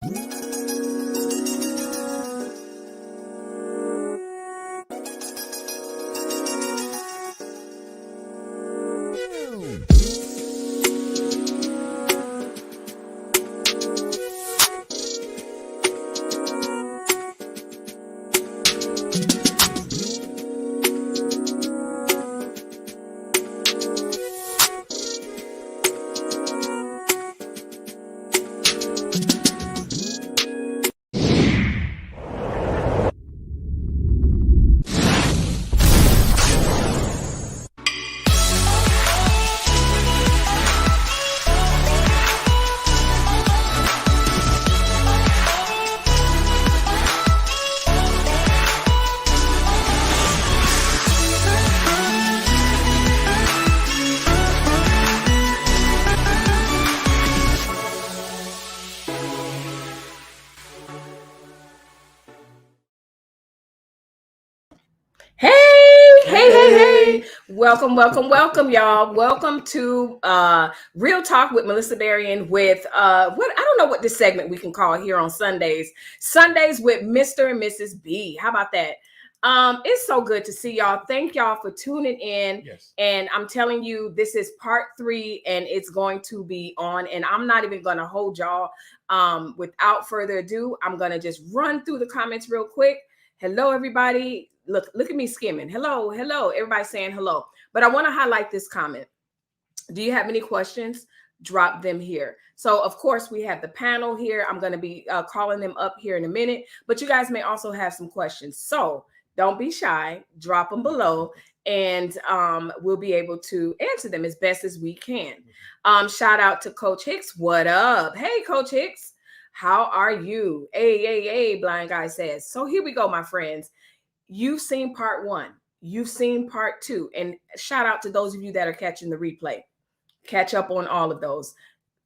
Hey. Welcome, y'all. Welcome to Real Talk with Melissa Berrien with I don't know what this segment we can call here on Sundays. Sundays with Mr. and Mrs. B. How about that? It's so good to see y'all. Thank y'all for tuning in. Yes. And I'm telling you, this is part 3 and it's going to be on. And I'm not even going to hold y'all. Without further ado, I'm going to just run through the comments real quick. Hello, everybody. Look at me skimming. Hello. Everybody saying hello. But I want to highlight this comment. Do you have any questions? Drop them here. So, of course, we have the panel here. I'm going to be calling them up here in a minute. But you guys may also have some questions. So don't be shy. Drop them below. And we'll be able to answer them as best as we can. Shout out to Coach Hicks. What up? Hey, Coach Hicks. How are you? Hey, Blind Guy says. So here we go, my friends. You've seen part 1. You've seen part 2. And shout out to those of you that are catching the replay. Catch up on all of those.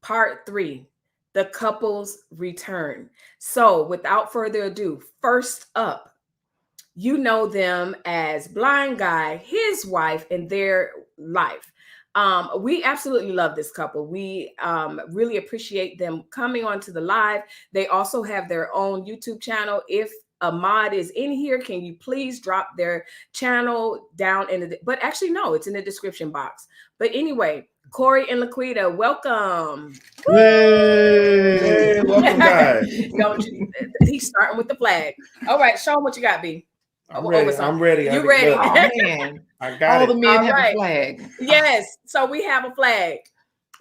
Part 3, the couple's return. So without further ado, first up, you know them as Blind Guy, his wife, and their life. We absolutely love this couple. We really appreciate them coming onto the live. They also have their own YouTube channel. If Ahmad is in here, can you please drop their channel down in the, but actually, no, it's in the description box. But anyway, Corey and Laquita, welcome. Hey, welcome, guys. He's starting with the flag. All right, show them what you got, B. I'm ready. You ready? Look, oh, man. I got all it. the men All have right. a flag. Yes, so we have a flag.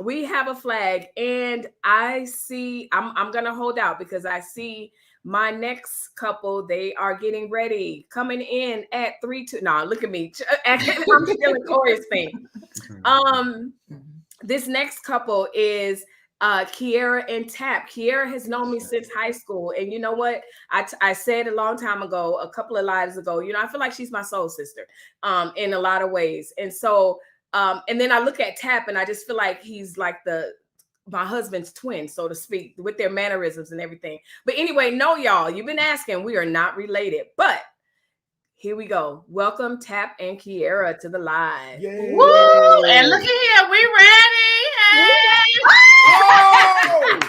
We have a flag, and I see, I'm going to hold out because I see my next couple, they are getting ready, coming in at 3-2. No, look at me. I'm stealing Corey's thing. This next couple is Kiera and Tap. Kiera has known me since high school. And you know what? I said a long time ago, a couple of lives ago, you know, I feel like she's my soul sister in a lot of ways. And so, and then I look at Tap and I just feel like he's like my husband's twin, so to speak, with their mannerisms and everything. But anyway, no, y'all, you've been asking, we are not related, but here we go. Welcome, Tap and Kiera, to the live. Yay. Woo! And look at here, we ready. Hey! Oh!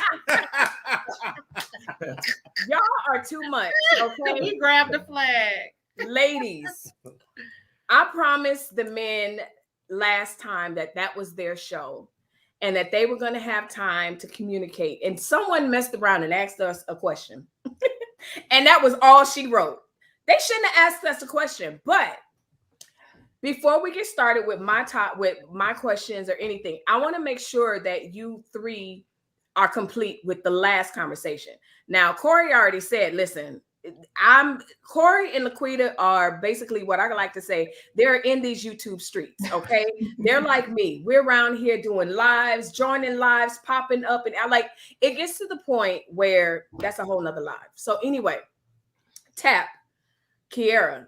Y'all are too much, okay? We grabbed the flag. Ladies, I promised the men last time that was their show and that they were going to have time to communicate. And someone messed around and asked us a question. And that was all she wrote. They shouldn't have asked us a question. But before we get started with my questions or anything, I want to make sure that you 3 are complete with the last conversation. Now, Corey already said, listen, Corey and Laquita are basically what I like to say. They're in these YouTube streets, okay? They're like me. We're around here doing lives, joining lives, popping up. And it gets to the point where that's a whole nother live. So anyway, Tap, Kiera,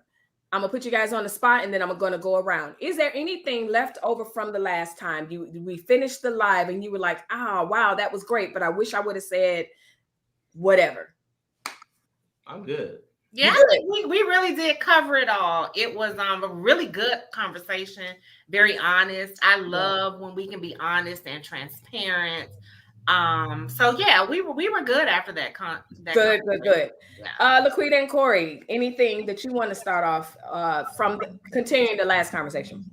I'm gonna put you guys on the spot and then I'm gonna go around. Is there anything left over from the last time we finished the live and you were like, oh, wow, that was great, but I wish I would have said whatever? I'm good. Yeah, I think we really did cover it all. It was a really good conversation, very honest. I love when we can be honest and transparent. So yeah, we were good after that. Good. Yeah. Laquita and Corey, anything that you want to start off from continuing the last conversation?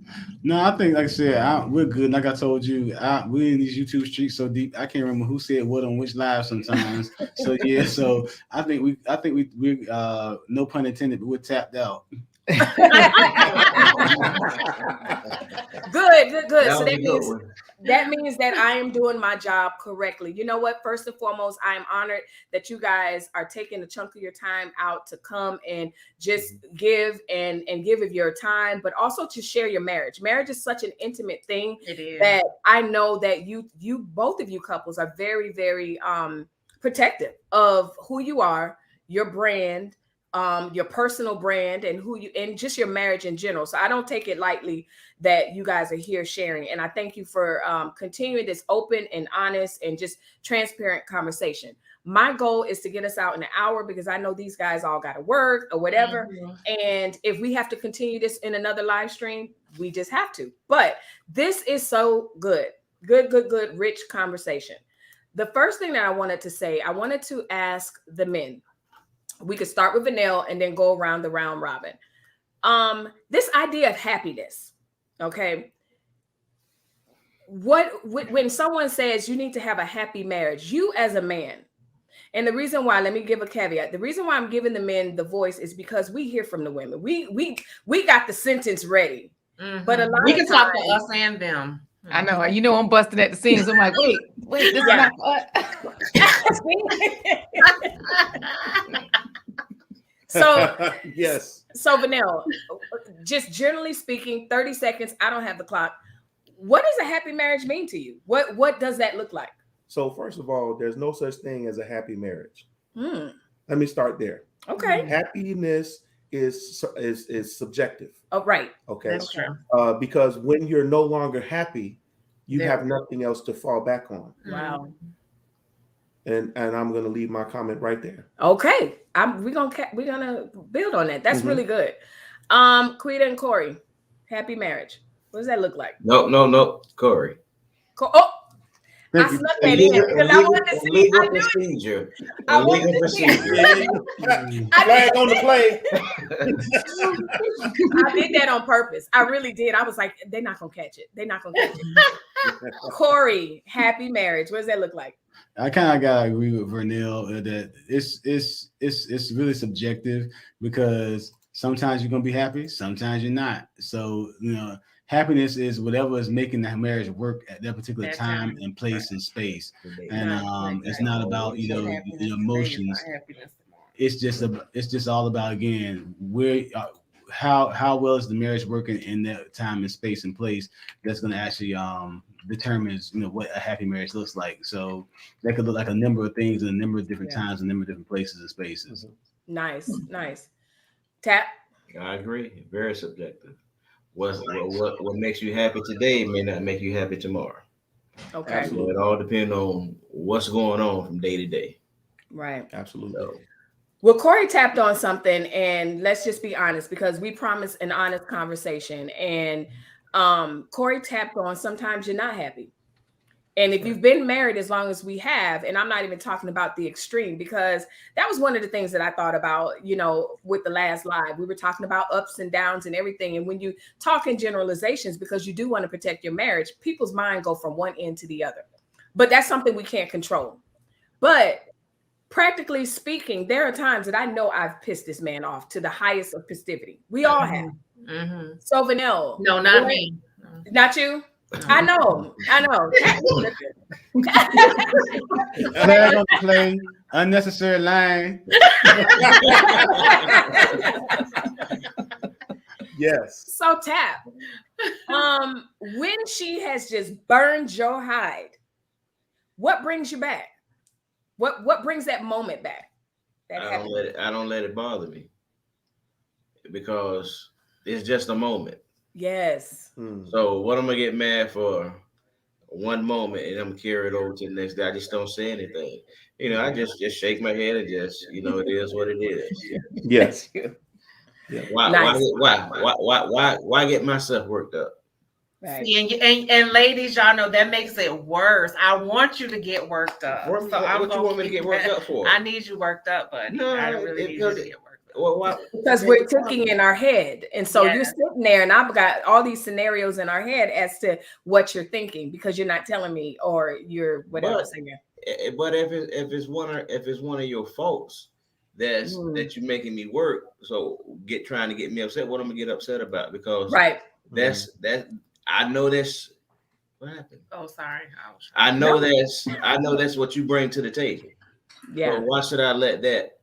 No, I think, like I said, we're good. Like I told you, we're in these YouTube streets so deep. I can't remember who said what on which live sometimes. So yeah, so I think we no pun intended, but we're tapped out. Good. So that means that I am doing my job correctly. You know what? First and foremost, I am honored that you guys are taking a chunk of your time out to come and just give and give of your time, but also to share your marriage. Marriage is such an intimate thing that I know that you both of you couples are very, very protective of who you are, your brand, your personal brand, and just your marriage in general. So I don't take it lightly that you guys are here sharing. And I thank you for continuing this open and honest and just transparent conversation. My goal is to get us out in an hour because I know these guys all got to work or whatever. And if we have to continue this in another live stream, we just have to. But this is so good, rich conversation. The first thing that I wanted to say, I wanted to ask the men. We could start with Vanille and then go around the round robin. This idea of happiness, okay? When someone says you need to have a happy marriage, you as a man, and the reason why, let me give a caveat. The reason why I'm giving the men the voice is because we hear from the women. We got the sentence ready, but a lot we can talk to us and them. I know. You know, I'm busting at the seams. I'm like, wait, this is not So yes. So Vanille, just generally speaking, 30 seconds. I don't have the clock. What does a happy marriage mean to you? What does that look like? So first of all, there's no such thing as a happy marriage. Let me start there. Okay. Happiness is subjective. Oh, right. Okay. That's true. Because when you're no longer happy, you have nothing else to fall back on. Wow. And I'm going to leave my comment right there. Okay. We're gonna build on that. That's really good. Quita and Corey, happy marriage. What does that look like? No, Corey. I snuck that in because I wanted to see. Legal procedure. Legal procedure. Flag on the play. I did that on purpose. I really did. I was like, they're not gonna catch it. Corey, happy marriage. What does that look like? I kind of gotta agree with Vernell that it's really subjective because sometimes you're gonna be happy, sometimes you're not. So happiness is whatever is making that marriage work at that particular time and place and space. And it's not about your emotions. It's just all about, again, how well is the marriage working in that time and space and place that's going to actually determines what a happy marriage looks like. So that could look like a number of things in a number of different times, a number of different places and spaces. Nice. Tap. I agree. Very subjective. What makes you happy today may not make you happy tomorrow. Okay. So it all depends on what's going on from day to day. Right. Absolutely. So, well, Corey tapped on something, and let's just be honest because we promised an honest conversation. And Corey tapped on sometimes you're not happy. And if you've been married as long as we have, and I'm not even talking about the extreme, because that was one of the things that I thought about, with the last live. We were talking about ups and downs and everything. And when you talk in generalizations, because you do want to protect your marriage, people's mind go from one end to the other. But that's something we can't control. But practically speaking, there are times that I know I've pissed this man off to the highest of festivity. We all have. Mm-hmm. So Vanille. No, not me. Not you? I know. Flag on the play, unnecessary line. Yes. So Tap, when she has just burned your hide, what brings you back? What brings that moment back? I don't let it bother me because it's just a moment. Yes. So what am I gonna get mad for one moment and I'm gonna carry it over to the next day? I just don't say anything. I just shake my head and just it is what it is. Yes. Why get myself worked up? Right. See, and ladies, y'all know that makes it worse. I want you to get worked up. What you want me to get worked up for? I need you worked up, buddy. No, I really need you to get worked up. Well, why? Because we're thinking in our head. And so you're Yes. sitting there and I've got all these scenarios in our head as to what you're thinking because you're not telling me or you're whatever saying. But if it's one of your folks that you're making me work, so trying to get me upset, what I'm gonna get upset about? Because that's I know that's what happened. Oh, sorry. I know that's what you bring to the table. Yeah. So why should I let that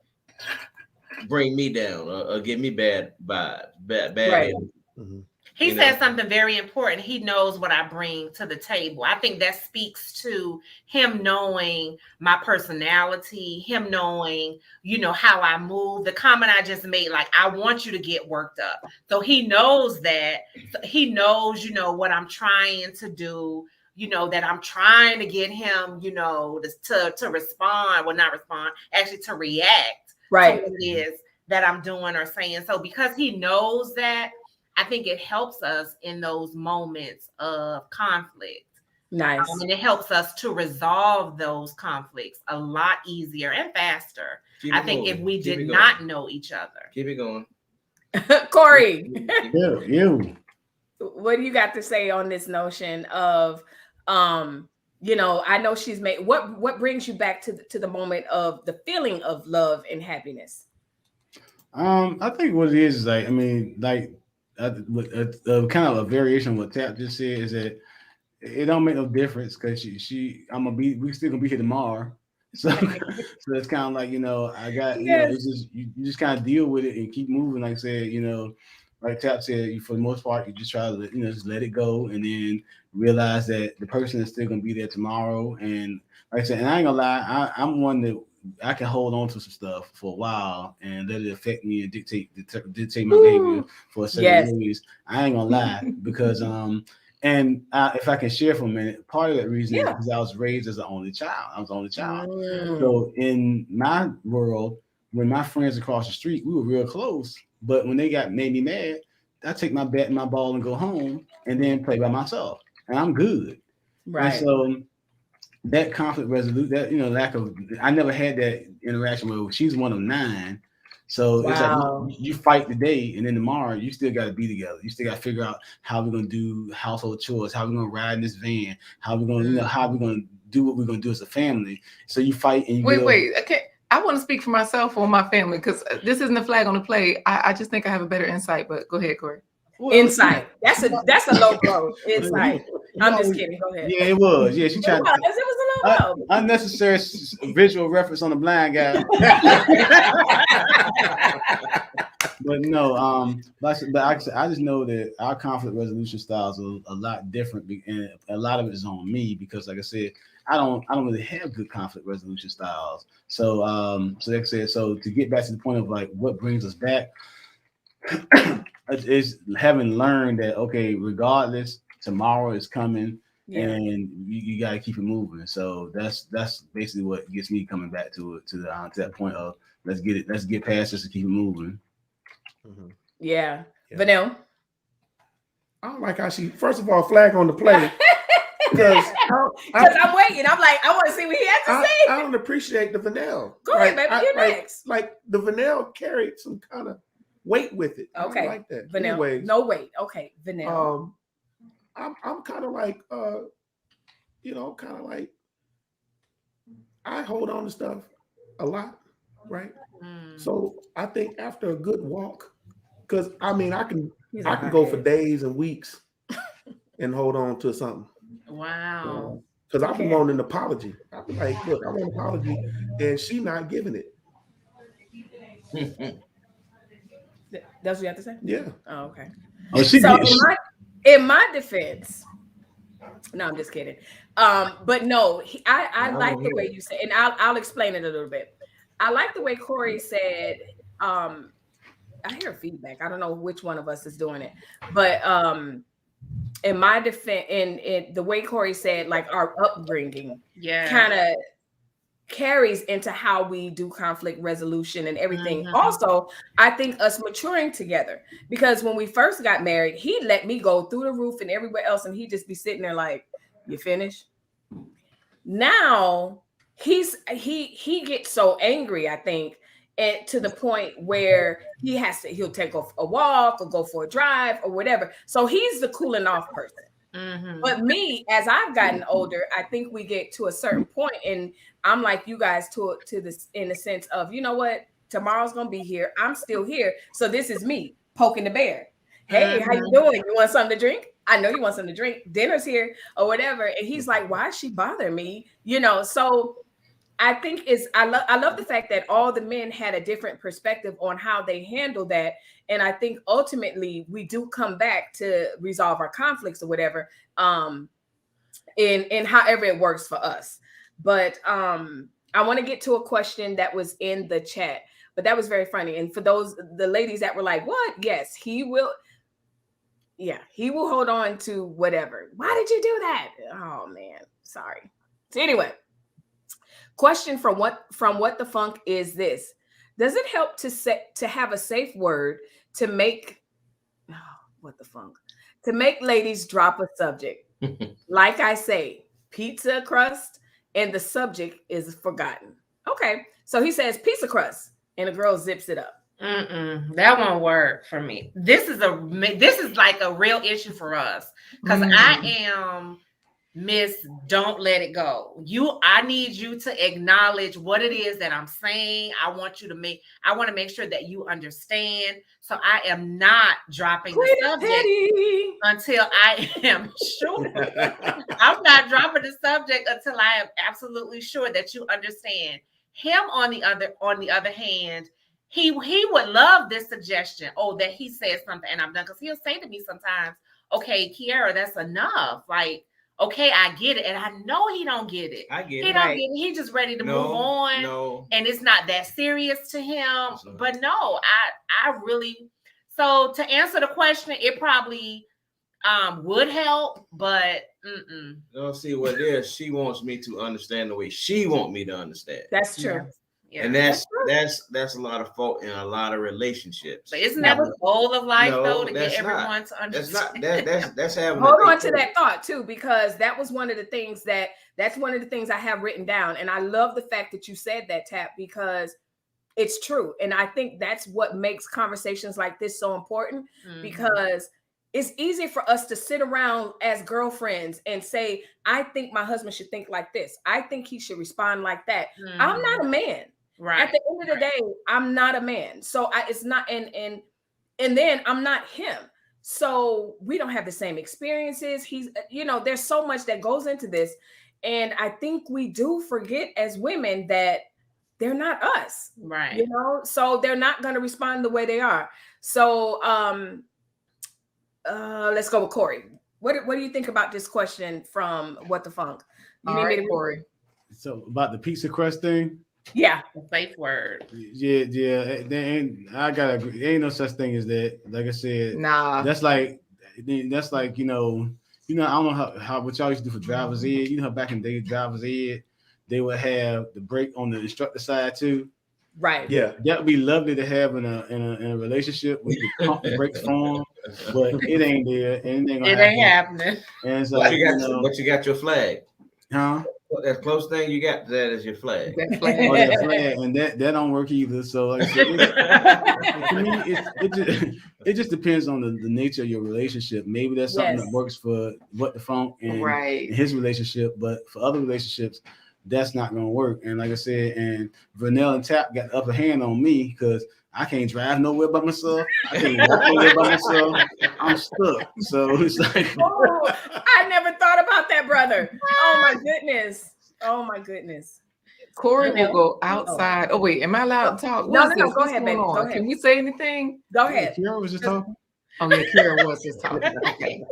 bring me down or give me bad vibes, bad? Right. He said something very important. He knows what I bring to the table. I think that speaks to him knowing my personality, him knowing, how I move. The comment I just made, like, I want you to get worked up. So he knows that. He knows, what I'm trying to do, that I'm trying to get him, to respond. Well, not respond, actually to react to what it is that I'm doing or saying. So because he knows that, I think it helps us in those moments of conflict. Nice. And it helps us to resolve those conflicts a lot easier and faster. I think if we did not know each other. Keep it going. Corey, you. what do you got to say on this notion of, I know she's made, what brings you back to the moment of the feeling of love and happiness? I think what it is like, kind of a variation of what Tap just said is that it don't make no difference because we still gonna be here tomorrow. So it's kind of like, I got, it's just, you just kind of deal with it and keep moving. Like I said, like Tap said, for the most part, you just try to, just let it go and then realize that the person is still gonna be there tomorrow. And like I said, and I ain't gonna lie, I'm one that I can hold on to some stuff for a while and let it affect me and dictate my behavior for a certain ways. I ain't gonna lie because if I can share for a minute, part of that reason is because I was raised as an only child. So in my world, when my friends across the street, we were real close. But when they made me mad, I take my bat and my ball and go home and then play by myself, and I'm good. Right. And so that conflict resolution, I never had that interaction with. She's one of 9, so it's like you fight today, and then tomorrow you still got to be together. You still got to figure out how we're gonna do household chores, how we're gonna ride in this van, how we're gonna, how we're gonna do what we're gonna do as a family. So you fight and you wait. Okay, I want to speak for myself or my family because this isn't a flag on the play. I just think I have a better insight. But go ahead, Corey. Insight. That's a low blow. Insight. I'm just kidding. Go ahead. Yeah, it was. Yeah, she tried. It was a low blow. Unnecessary visual reference on the blind guy. But no, but I just know that our conflict resolution styles are a lot different, and a lot of it is on me because, like I said, I don't really have good conflict resolution styles. So, like I said, so to get back to the point of like what brings us back. Is having learned that regardless, tomorrow is coming, and you got to keep it moving. So that's basically what gets me coming back to that point of let's get past this and keep it moving. Yeah. Vanille. I don't like how she first of all flag on the play because I'm waiting. I'm like, I want to see what he has to say. I don't appreciate the Vanille. Go ahead, baby. You're next. Like the Vanille carried some kind of weight with it. Okay. I like that. Vanille. Anyways, no weight. Okay. Vanille. I'm kind of like I hold on to stuff a lot, right? So I think after a good walk, because I can go for days and weeks and hold on to something. Wow. Because I've been wanting an apology. I'm like, look, I want an apology, and she not giving it. That's what you have to say? Yeah. Oh, okay. So in my defense, no, I'm just kidding. But no, I like the way you said, and I'll explain it a little bit. I like the way Corey said, I hear feedback. I don't know which one of us is doing it, but in my defense, in the way Corey said, like our upbringing, carries into how we do conflict resolution and everything. Also, I think us maturing together, because when we first got married, he let me go through the roof and everywhere else, and he'd just be sitting there like, you finished? Now he gets so angry, I think, and to the point where he'll take off a walk or go for a drive or whatever. So he's the cooling off person. But me, as I've gotten older, I think we get to a certain point, and I'm like you guys to this, in the sense of, you know what, tomorrow's gonna be here. I'm still here, so this is me poking the bear. Hey, how you doing? You want something to drink? I know you want something to drink. Dinner's here or whatever. And he's like, why is she bothering me? You know, so I think I love the fact that all the men had a different perspective on how they handle that. And I think ultimately we do come back to resolve our conflicts or whatever, in however it works for us. But I want to get to a question that was in the chat, but that was very funny. And for the ladies that were like, what? Yes, he will. Yeah, he will hold on to whatever. Why did you do that? Oh man, sorry. So anyway, question from what the funk is this: does it help to have a safe word to make to make ladies drop a subject? Like I say, pizza crust, and the subject is forgotten. Okay, so he says pizza crust, and the girl zips it up. That won't work for me. This is like a real issue for us, because I am Miss Don't Let It Go. I need you to acknowledge what it is that I'm saying. I want to make sure that you understand. So I am not dropping the subject until I am sure. I'm not dropping the subject until I am absolutely sure that you understand. Him on the other hand, he would love this suggestion. Oh, that he said something and I'm done. Because he'll say to me sometimes, okay, Kiara, that's enough. Like, okay, I get it. And I know he don't get it. He don't get it. He's just ready to move on. No. And it's not that serious to him. But no, I really, so to answer the question, it probably would help, but No, see what it is. She wants me to understand the way she wants me to understand. That's true. Yeah. And that's a lot of fault in a lot of relationships. But isn't that the goal of life, though, to get everyone to understand? That's having. Hold on to that thought too, because that was one of the things that's one of the things I have written down, and I love the fact that you said that, Tap, because it's true, and I think that's what makes conversations like this so important, because it's easy for us to sit around as girlfriends and say, I think my husband should think like this. I think he should respond like that. I'm not a man. Right. At the end of the day, I'm not a man. So it's not, and then I'm not him. So we don't have the same experiences. He's, there's so much that goes into this. And I think we do forget as women that they're not us. Right. So they're not going to respond the way they are. So let's go with Corey. What do you think about this question from What the Funk? You need me to Corey. So about the pizza crust thing. Yeah, safe word. Yeah. And I gotta agree. There ain't no such thing as that. Like I said, that's like I don't know how what y'all used to do for driver's ed. You know how back in the day, driver's ed, they would have the brake on the instructor side too. Right. Yeah, that would be lovely to have in a relationship where you can pump the brakes for them, but it ain't there. And it ain't happening. And it's like, but you got your flag, huh? That close thing you got that is your flag. That flag, and that don't work either. So like I said, to me, it just depends on the nature of your relationship. Maybe that's something that works for What the Funk and his relationship, but for other relationships, that's not gonna work. And like I said, and Vernell and Tap got the upper hand on me because I can't drive nowhere by myself. I can't walk nowhere by myself. I'm stuck. So it's like, I never thought about that, brother. Oh my goodness. Corey will go outside. Oh wait, am I allowed to talk? No. Go ahead, baby. Go ahead. Can we say anything? Go ahead. Kiara was just talking. Oh yeah, Kiara was just talking. Okay.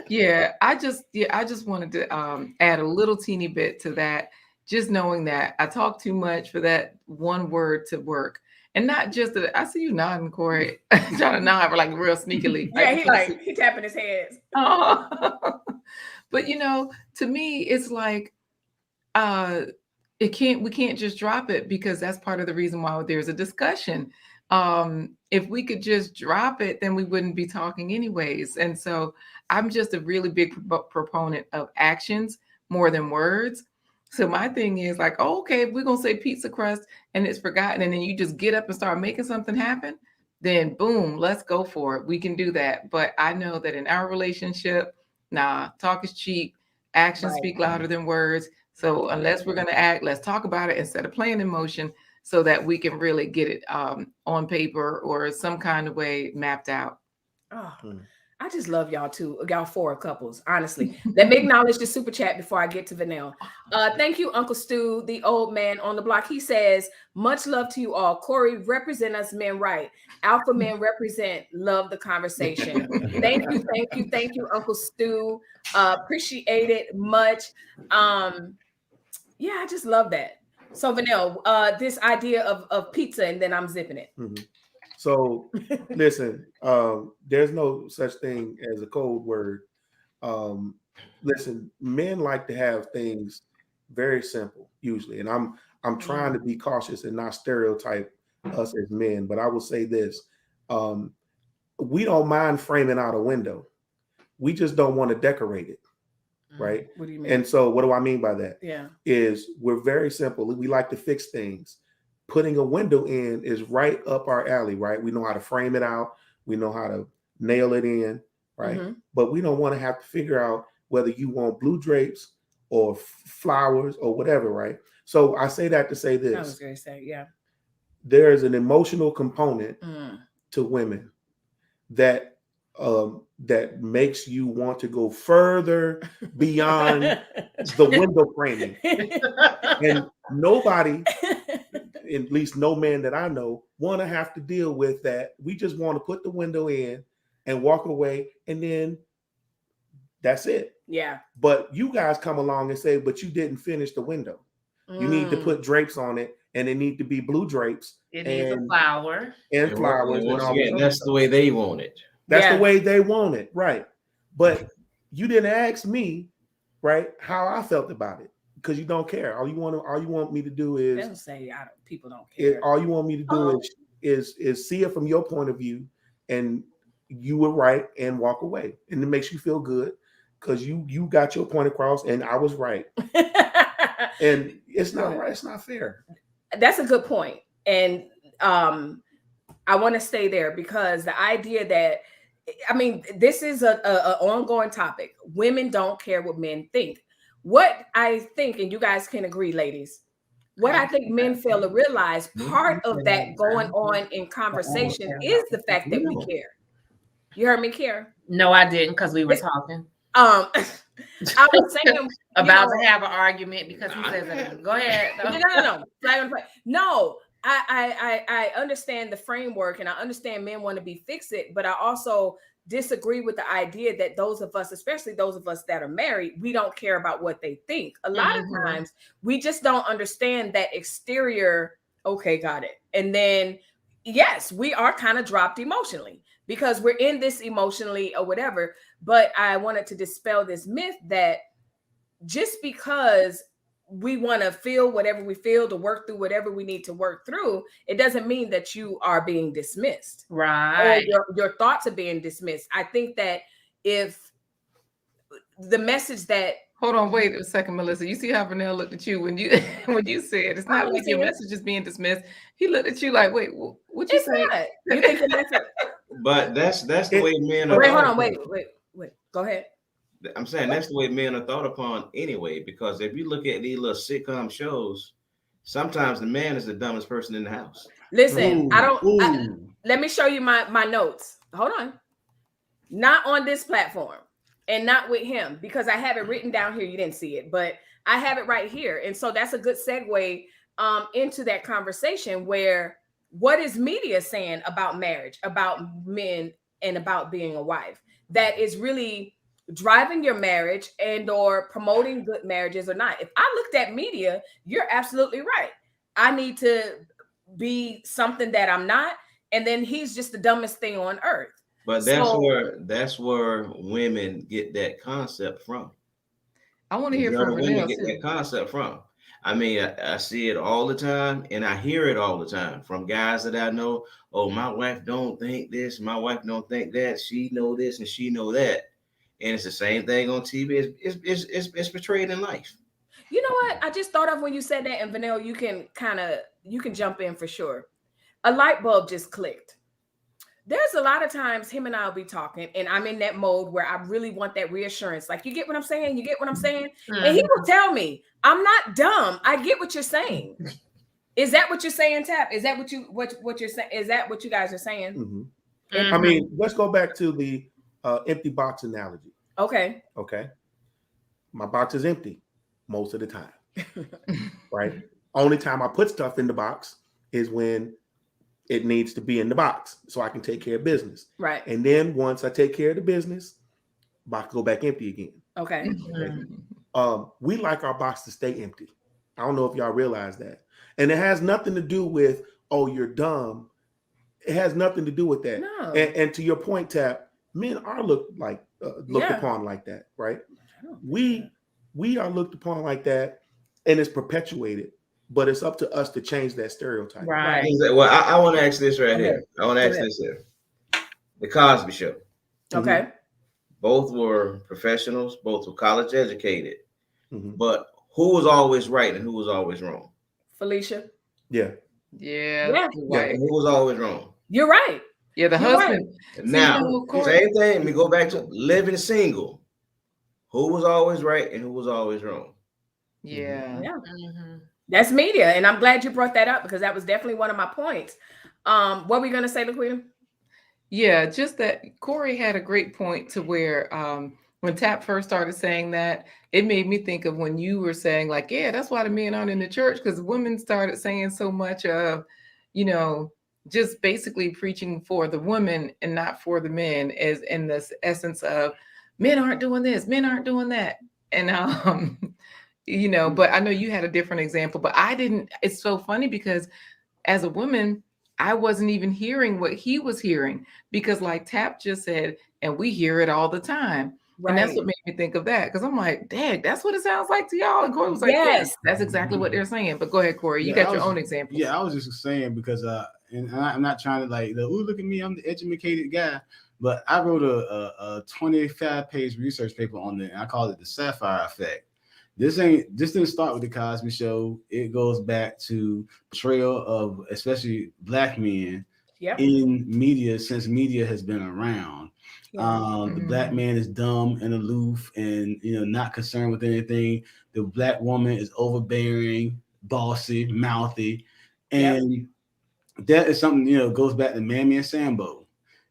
Yeah, I just wanted to add a little teeny bit to that. Just knowing that I talk too much for that one word to work. And not just that, I see you nodding, Corey, trying to nod like real sneakily. Yeah, he tapping his hands. But to me, it's like we can't just drop it, because that's part of the reason why there's a discussion. If we could just drop it, then we wouldn't be talking anyways. And so I'm just a really big proponent of actions more than words. So my thing is like, oh, okay, if we're going to say pizza crust and it's forgotten, and then you just get up and start making something happen, then boom, let's go for it. We can do that. But I know that in our relationship, talk is cheap. Actions speak louder than words. So unless we're going to act, let's talk about it instead of playing in motion, so that we can really get it on paper or some kind of way mapped out. Oh, I just love y'all too. Y'all four couples, honestly. Let me acknowledge the super chat before I get to Vanell. Thank you, Uncle Stu, the old man on the block. He says, much love to you all. Corey, represent us men right. Alpha men represent, love the conversation. Thank you, Uncle Stu. Appreciate it much. Yeah, I just love that. So Vanell, this idea of pizza, and then I'm zipping it. Mm-hmm. So listen, there's no such thing as a code word. Listen, men like to have things very simple usually, and I'm trying to be cautious and not stereotype us as men, but I will say this: we don't mind framing out a window, we just don't want to decorate it. Right. What do you mean? And so what do I mean by that? Yeah. Is we're very simple. We like to fix things. Putting a window in is right up our alley, right? We know how to frame it out. We know how to nail it in, right? Mm-hmm. But we don't want to have to figure out whether you want blue drapes or flowers or whatever, right? So I say that to say this. I was going to say, yeah. There is an emotional component to women that that makes you want to go further beyond the window framing. And nobody, at least no man that I know, want to have to deal with that. We just want to put the window in and walk away, and then that's it. Yeah. But you guys come along and say, but you didn't finish the window. You need to put drapes on it, and it need to be blue drapes. It needs a flower. And flowers. Once again, that's the way they want it. That's the way they want it, right? But you didn't ask me, right, how I felt about it, because you don't care. All you want me to do is don't say people don't care. All you want me to do is see it from your point of view, and you were right, and walk away, and it makes you feel good because you got your point across, and I was right. And it's not right. It's not fair. That's a good point, and I want to stay there, because the idea that, I mean, this is a ongoing topic. Women don't care what men think. What I think, and you guys can agree, ladies, what I think men fail to realize, part of that going on in conversation is the fact that we care. You heard me, care? No, I didn't, because we were talking. I was saying about to have an argument because he says that. Go ahead. No. I understand the framework, and I understand men want to be fix-it, but I also disagree with the idea that those of us, especially those of us that are married, we don't care about what they think. A lot of times we just don't understand that exterior, okay, got it. And then, yes, we are kind of dropped emotionally because we're in this emotionally or whatever. But I wanted to dispel this myth that just because we want to feel whatever we feel, to work through whatever we need to work through, it doesn't mean that you are being dismissed. Right. Or your thoughts are being dismissed. I think that if the message that... Hold on, wait a second, Melissa. You see how Vanell looked at you when you said it's not like your message is being dismissed. He looked at you like, wait, what you say? You think the message... But that's the way men are. Wait, hold on, wait. Go ahead. I'm saying that's the way men are thought upon anyway, because if you look at these little sitcom shows, sometimes the man is the dumbest person in the house. Listen, let me show you my notes. Hold on. Not on this platform and not with him, because I have it written down here. You didn't see it, but I have it right here. And so that's a good segue into that conversation where what is media saying about marriage, about men, and about being a wife that is really driving your marriage and or promoting good marriages or not. If I looked at media, you're absolutely right. I need to be something that I'm not. And then he's just the dumbest thing on earth. But that's where women get that concept from. I want to hear from women get that concept from. I mean, I see it all the time, and I hear it all the time from guys that I know. Oh, my wife don't think this, my wife don't think that. She know this and she know that, and it's the same thing on TV. It's portrayed in life. You know what? I just thought of when you said that, and Vanilla, you can jump in for sure. A light bulb just clicked. There's a lot of times him and I'll be talking, and I'm in that mode where I really want that reassurance. Like, you get what I'm saying? You get what I'm saying? Mm-hmm. And he will tell me, I'm not dumb. I get what you're saying. Is that what you're saying, Tap? Is that what you're saying? Is that what you guys are saying? Mm-hmm. Mm-hmm. I mean, let's go back to the empty box analogy. Okay. My box is empty most of the time. Right? Only time I put stuff in the box is when it needs to be in the box so I can take care of business. Right. And then once I take care of the business, box go back empty again. Okay. We like our box to stay empty. I don't know if y'all realize that. And it has nothing to do with, oh, you're dumb. It has nothing to do with that. No. And to your point, Tap, men are looked upon like that, right? We are looked upon like that, and it's perpetuated. But it's up to us to change that stereotype. Right. Well, I want to ask this right here. I want to ask this here. The Cosby Show. Okay. Both were professionals. Both were college educated. Mm-hmm. But who was always right and who was always wrong? Felicia. Yeah. Yeah. And who was always wrong? You're right. Yeah, the husband. Right. Now, same thing. Let me go back to living single. Who was always right and who was always wrong? Yeah. Yeah. Mm-hmm. That's media, and I'm glad you brought that up because that was definitely one of my points. What were we going to say, Laquita? Yeah, just that Corey had a great point to where when Tap first started saying that, it made me think of when you were saying like, yeah, that's why the men aren't in the church, because women started saying so much of, just basically preaching for the women and not for the men, as in this essence of men aren't doing this, men aren't doing that. And but I know you had a different example, but I didn't. It's so funny because as a woman, I wasn't even hearing what he was hearing because like Tap just said, and we hear it all the time. Right. And that's what made me think of that. Because I'm like, dang, that's what it sounds like to y'all. And Corey was like, yes, that's exactly what they're saying. But go ahead, Corey. You got your own example. Yeah, I was just saying because and I'm not trying to like, look at me, I'm the educated guy. But I wrote a 25-page research paper on it, and I called it the Sapphire Effect. This didn't start with the Cosby Show. It goes back to portrayal of especially Black men in media since media has been around. The Black man is dumb and aloof and not concerned with anything. The Black woman is overbearing, bossy, mouthy, and that is something goes back to Mammy and Sambo.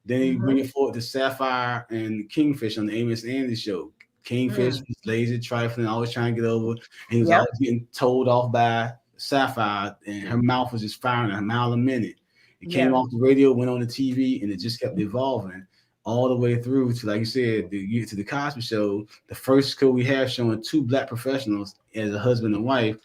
Then you bring it forward to Sapphire and Kingfish on the Amos and Andy show. Kingfish was lazy, trifling, always trying to get over. And he was always getting told off by Sapphire, and her mouth was just firing a mile a minute. It came off the radio, went on the TV, and it just kept evolving all the way through to, like you said, to the Cosby Show. The first show we have showing two Black professionals as a husband and wife.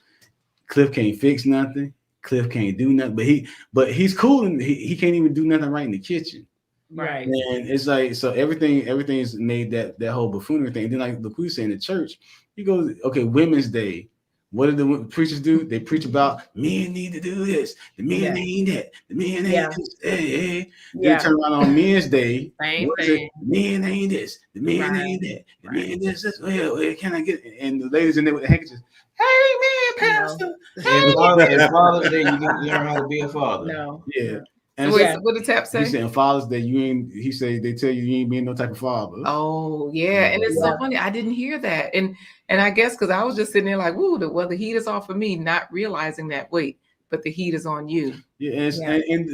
Cliff can't fix nothing. Cliff can't do nothing, but he's cool and he can't even do nothing right in the kitchen. Right. And it's like, so everything's made that whole buffoonery thing. And then like the police say in the church, he goes, okay, Women's Day. What do the preachers do? They preach about men need to do this. The men ain't that. The men ain't this. Hey. They turn around on Men's Day. Same thing. Men ain't this. The men ain't that. The men this. Well, can I get it? And the ladies in there with the handkerchiefs. Hey, man, pastor. And Father's Day, you learn how to be a father. No. Yeah. And what did Tap say? He said, Father's Day, he said, they tell you ain't being no type of father. Oh, yeah. And it's so funny. I didn't hear that. And I guess because I was just sitting there like, woo, the heat is off of me, not realizing that, wait, but the heat is on you. Yeah.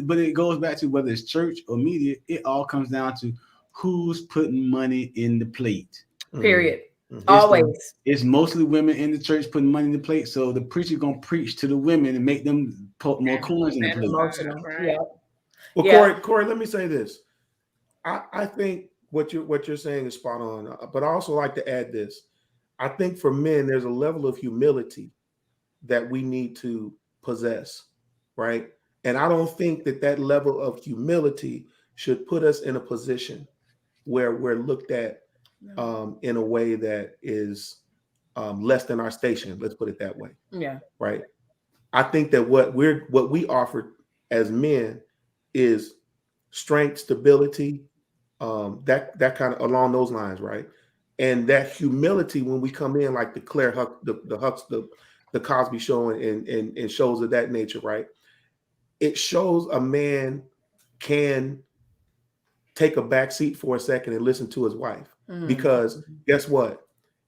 But it goes back to whether it's church or media, it all comes down to who's putting money in the plate. Period. Always. It's mostly women in the church putting money in the plate. So the preacher going to preach to the women and make them put more coins in the plate. Yeah. Well, Corey, let me say this. I think what you're saying is spot on, but I also like to add this. I think for men, there's a level of humility that we need to possess, right? And I don't think that level of humility should put us in a position where we're looked at in a way that is less than our station. Let's put it that way. Yeah. Right. I think that what we offer as men is strength, stability, that kind of along those lines, right? And that humility when we come in, like the Claire Huck, the Cosby Show, and shows of that nature, right? It shows a man can take a back seat for a second and listen to his wife, because guess what?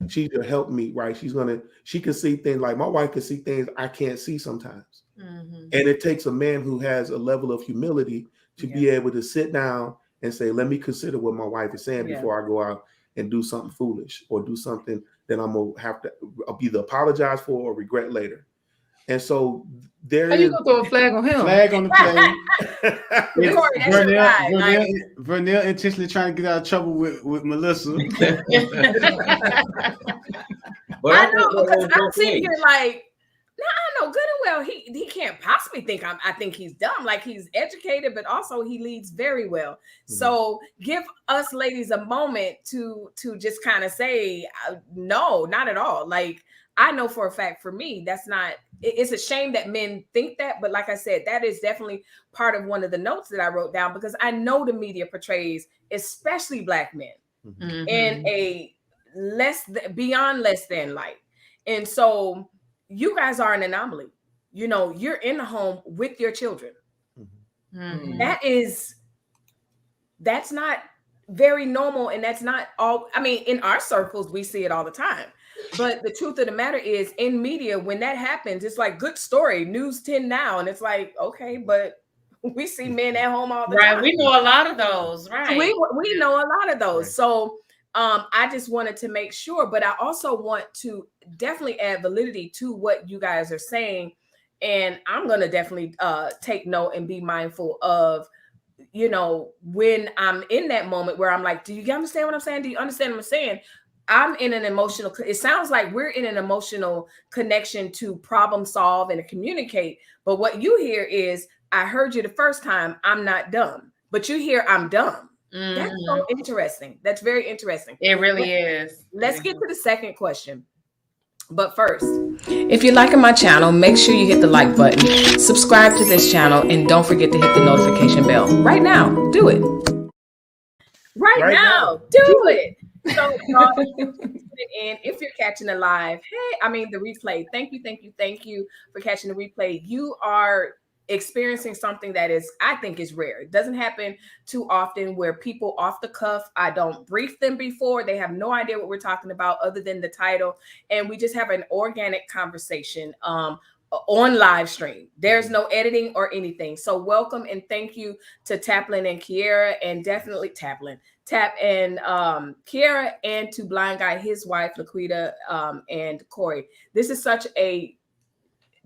She's gonna help me, right? She can see things like my wife can see things I can't see sometimes. And it takes a man who has a level of humility to be able to sit down and say, let me consider what my wife is saying before I go out and do something foolish or do something that I'm gonna have to either apologize for or regret later. And so there you gonna throw a flag on him? Flag on the play. Vernell intentionally trying to get out of trouble with Melissa. But I know, because I'm sitting here like, no, I know good and well he can't possibly think I think he's dumb. Like, he's educated, but also he leads very well. So give us ladies a moment to just kind of say, no, not at all. Like, I know for a fact, for me, that's not, it's a shame that men think that, but like I said, that is definitely part of one of the notes that I wrote down, because I know the media portrays, especially Black men, in a beyond less than light. And so you guys are an anomaly. You know, you're in the home with your children. That's not very normal. And that's not all, I mean, in our circles, we see it all the time. But the truth of the matter is, in media, when that happens, it's like, good story, News 10 now. And it's like, okay, but we see men at home all the time. We know a lot of those, right? We know a lot of those. Right. So I just wanted to make sure, but I also want to definitely add validity to what you guys are saying. And I'm going to definitely take note and be mindful of, you know, when I'm in that moment where I'm like, do you understand what I'm saying? Do you understand what I'm saying? I'm in an emotional, it sounds like we're in an emotional connection to problem solve and to communicate. But what you hear is, I heard you the first time, I'm not dumb. But you hear, I'm dumb. That's so interesting. That's very interesting. It really is. Let's get to the second question. But first, if you're liking my channel, make sure you hit the like button, subscribe to this channel, and don't forget to hit the notification bell. Right now, do it. Right now, do it. So, and if you're catching it live, the replay, thank you for catching the replay. You are experiencing something that I think is rare. It doesn't happen too often, where people off the cuff, I don't brief them before, they have no idea what we're talking about other than the title, and we just have an organic conversation on live stream. There's no editing or anything. So welcome and thank you to Taplin and Kiera, and definitely Tap and Kiera, and to Blind Guy, his wife Laquita, and Corey. This is such a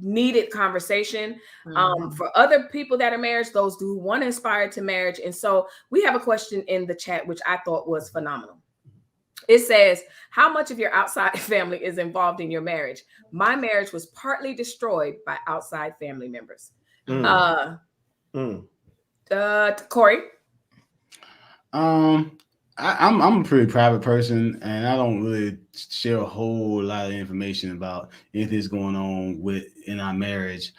needed conversation for other people that are married, those who want to aspire to marriage. And so we have a question in the chat, which I thought was phenomenal. It says, how much of your outside family is involved in your marriage? My marriage was partly destroyed by outside family members. Corey? I'm a pretty private person, and I don't really share a whole lot of information about anything going on in our marriage,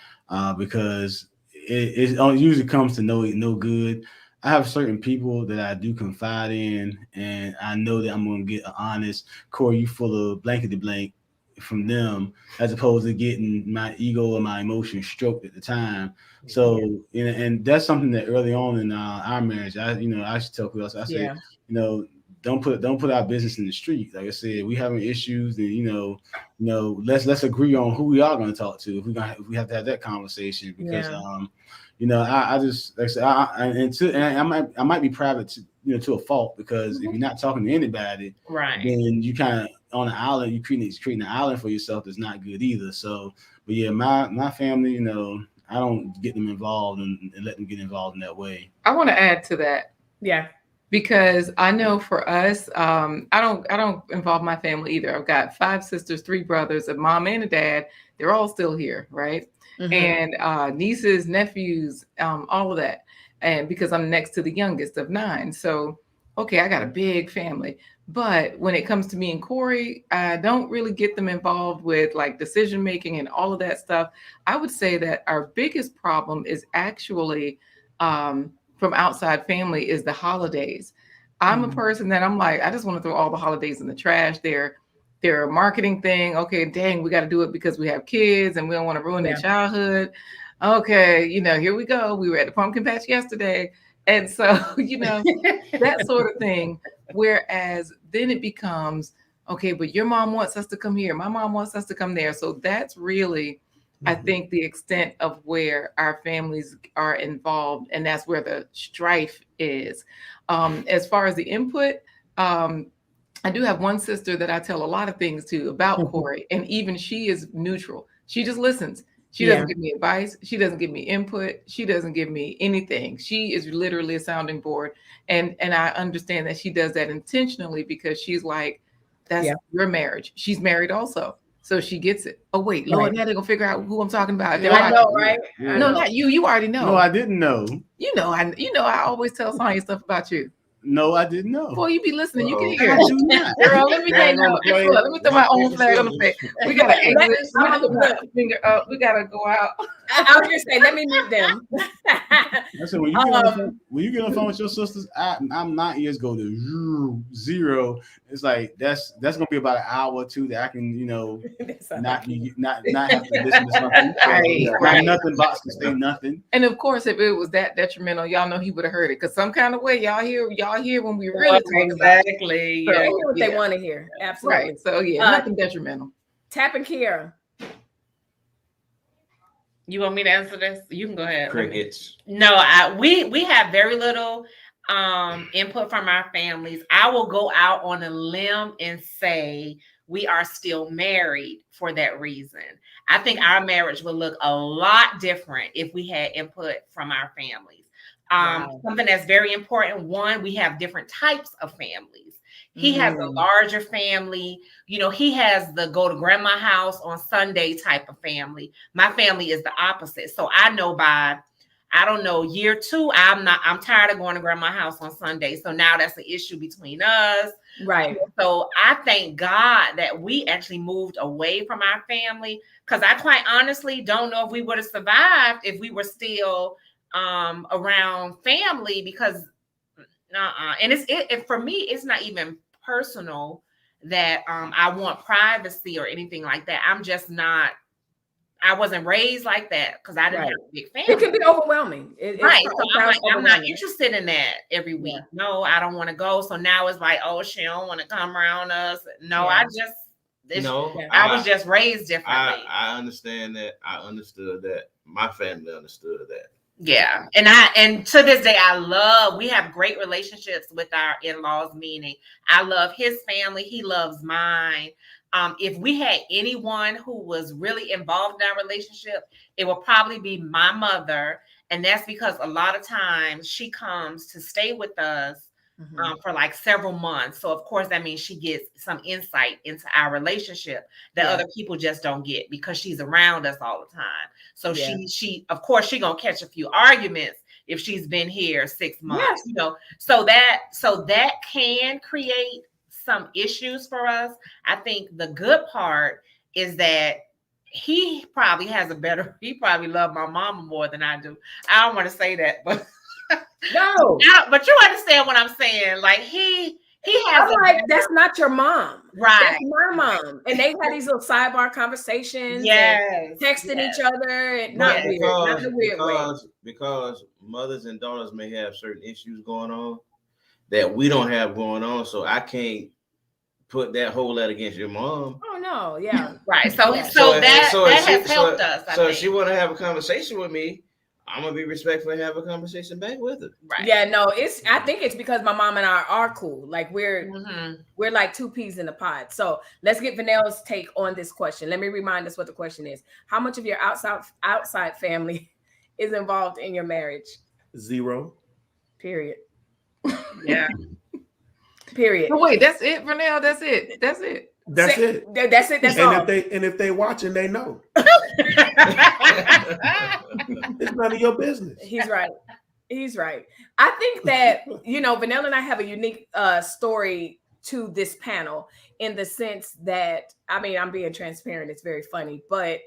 because it usually comes to no good. I have certain people that I do confide in, and I know that I'm going to get an honest, Corey, you full of blankety blank from them, as opposed to getting my ego and my emotions stroked at the time. So, and that's something that early on in our marriage, I should tell people else, I say, don't put our business in the street. Like I said, we having issues, and let's agree on who we are going to talk to if we have to have that conversation, because I just, like I said, I might be private to a fault, because if you're not talking to anybody, right, then you kind of on an island, you're creating an island for yourself that's not good either. So, but yeah, my family, I don't get them involved and let them get involved in that way. I want to add to that. Yeah. Because I know for us, I don't involve my family either. I've got 5 sisters, 3 brothers, a mom and a dad. They're all still here, right? And nieces, nephews, all of that. And because I'm next to the youngest of 9. So okay, I got a big family. But when it comes to me and Corey, I don't really get them involved with like decision making and all of that stuff. I would say that our biggest problem is actually from outside family is the holidays. I'm a person that I'm like, I just want to throw all the holidays in the trash. They're a marketing thing. Okay, dang, we got to do it because we have kids and we don't want to ruin their childhood. Okay, here we go. We were at the pumpkin patch yesterday. And so, that sort of thing. Whereas then it becomes, okay, but your mom wants us to come here. My mom wants us to come there. So that's really, I think, the extent of where our families are involved. And that's where the strife is. As far as the input, I do have one sister that I tell a lot of things to about Corey. And even she is neutral. She just listens. She doesn't give me advice. She doesn't give me input. She doesn't give me anything. She is literally a sounding board. And I understand that she does that intentionally because she's like, that's your marriage. She's married also. So she gets it. Oh, wait, Lord, now they're going to figure out who I'm talking about. I know, right? Yeah. No, not you. You already know. No, I didn't know. I always tell Sonya stuff about you. No, I didn't know. Boy, you be listening. You can hear I it. do not. Girl, let me tell you. Let me throw my own flag on the face. We got to exit. We got to put the finger up. We got to go out. I was just saying, let me mute them. Listen, when you get on the phone with your sisters, I'm 9 years go to 0. It's like that's gonna be about an hour or two that I can not have to listen to something. Right. Nothing box can say nothing. And of course, if it was that detrimental, y'all know he would have heard it because some kind of way y'all hear when we really talk exactly. They hear what they want to hear. Absolutely. Right. So nothing detrimental. Tap and Kiera. You want me to answer this? You can go ahead. Crickets. No, we have very little input from our families. I will go out on a limb and say we are still married for that reason. I think our marriage would look a lot different if we had input from our families. Something that's very important. One, we have different types of families. He has a larger family. He has the go to grandma house on Sunday type of family. My family is the opposite. So I know by, year 2, I'm tired of going to grandma house on Sunday. So now that's an issue between us. Right. So I thank God that we actually moved away from our family because I quite honestly don't know if we would have survived if we were still around family because and for me, it's not even personal that I want privacy or anything like that. I'm just not. I wasn't raised like that because I didn't have a big family. It can be overwhelming. Right. So I'm not interested in that every week. Yeah. No, I don't want to go. So now it's like, oh, she don't want to come around us. No, I was just raised differently. I understand that. I understood that. My family understood that. Yeah. And to this day, we have great relationships with our in-laws, meaning I love his family. He loves mine. If we had anyone who was really involved in our relationship, it would probably be my mother. And that's because a lot of times she comes to stay with us for like several months. So of course, that means she gets some insight into our relationship that other people just don't get because she's around us all the time. So she of course, she gonna catch a few arguments if she's been here 6 months, so that can create some issues for us. I think the good part is that he probably loved my mama more than I do. I don't want to say that, but no, but you understand what I'm saying. Like he has that's not your mom, right? That's my mom, and they had these little sidebar conversations, texting each other, and not the weird way. Because mothers and daughters may have certain issues going on that we don't have going on, so I can't put that whole lot against your mom. Oh no, yeah, right. So that has helped us. So if she want to have a conversation with me, I'm gonna be respectful and have a conversation back with her. Right. Yeah, no, I think it's because my mom and I are cool. Like we're like 2 peas in a pod. So let's get Vanelle's take on this question. Let me remind us what the question is. How much of your outside family is involved in your marriage? 0. Period. Yeah. Period. Oh wait, that's it, Vanelle. That's it. That's it. That's it. That's it. That's all. If they watching, they know. It's none of your business. He's right. He's right. I think that, Vanilla and I have a unique story to this panel in the sense that, I'm being transparent. It's very funny, but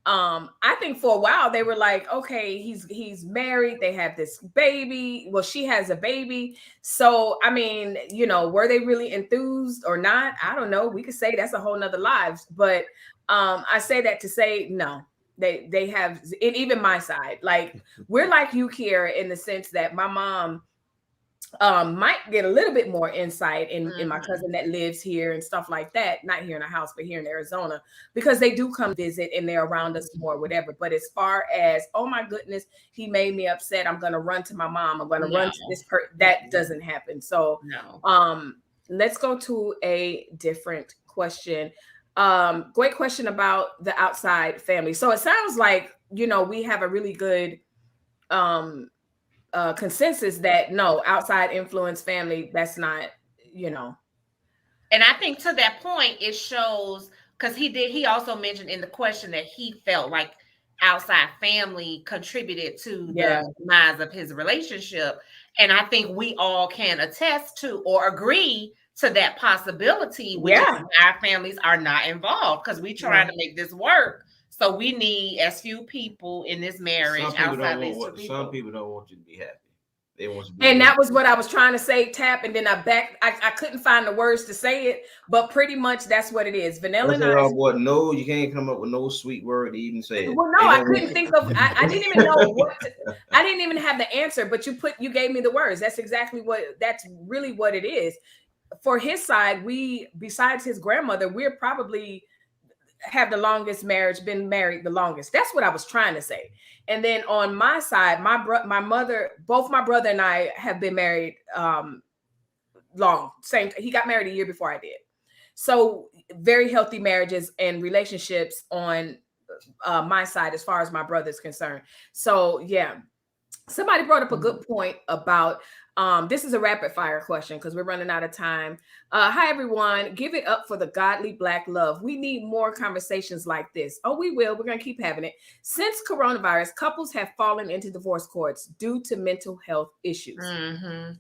I think for a while they were like, okay, he's married. They have this baby. Well, she has a baby. So, were they really enthused or not? I don't know. We could say that's a whole nother lives, but I say that to say, no, they have, and even my side, like we're like you, Kiera, in the sense that my mom might get a little bit more insight in my cousin that lives here and stuff like that, not here in the house, but here in Arizona, because they do come visit and they're around us more, whatever. But as far as, oh my goodness, he made me upset, I'm going to run to my mom, I'm going to run to this person, that doesn't happen. So let's go to a different question. Great question about the outside family. So it sounds like, we have a really good consensus that no, outside influence family, that's not, And I think to that point, it shows, because he also mentioned in the question that he felt like outside family contributed to the demise of his relationship. And I think we all can attest to or agree to that possibility, which is our families are not involved, because we try to make this work. So we need as few people in this marriage. Some people don't want you to be happy. They want you to be happy. That was what I was trying to say, Tap, and then I couldn't find the words to say it, but pretty much that's what it is. Vanilla and I. No, you can't come up with no sweet word to even say it. Well, no, I couldn't think of. I didn't even know what. I didn't even have the answer, but you gave me the words. That's really what it is. For his side, besides his grandmother, we're probably have the longest marriage, been married the longest. That's what I was trying to say. And then on my side, my mother, both my brother and I have been married long. He got married a year before I did. So very healthy marriages and relationships on my side as far as my brother's concerned. So yeah, somebody brought up a good point about this is a rapid fire question because we're running out of time. Hi, everyone. Give it up for the godly Black love. We need more conversations like this. Oh, we will. We're going to keep having it. Since coronavirus, couples have fallen into divorce courts due to mental health issues.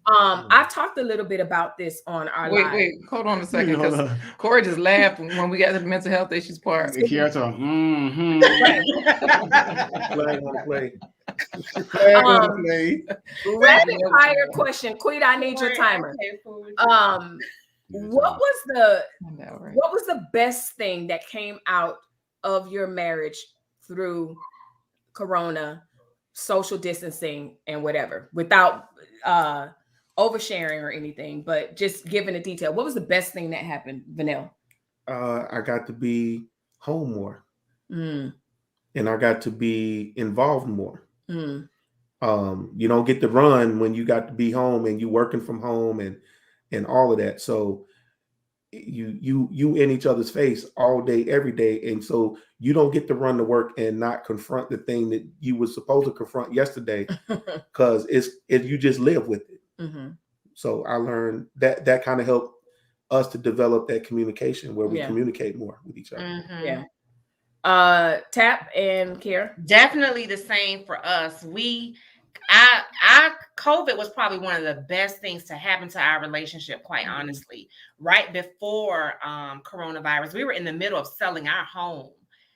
I've talked a little bit about this on our live. Wait, hold on a second, because Corey just laughed when we got to the mental health issues part. Rapid fire question, Queen. I need your timer. What was the best thing that came out of your marriage through Corona, social distancing, and whatever, without oversharing or anything, but just giving a detail? What was the best thing that happened, Vanille? I got to be home more, and I got to be involved more. You don't get to run when you got to be home and you working from home and all of that. So you in each other's face all day, every day. And so you don't get to run to work and not confront the thing that you were supposed to confront yesterday, because you just live with it. So I learned that kind of helped us to develop that communication where we communicate more with each other. Tap and Kiera? Definitely the same for us. COVID was probably one of the best things to happen to our relationship, quite honestly. Right before coronavirus, we were in the middle of selling our home.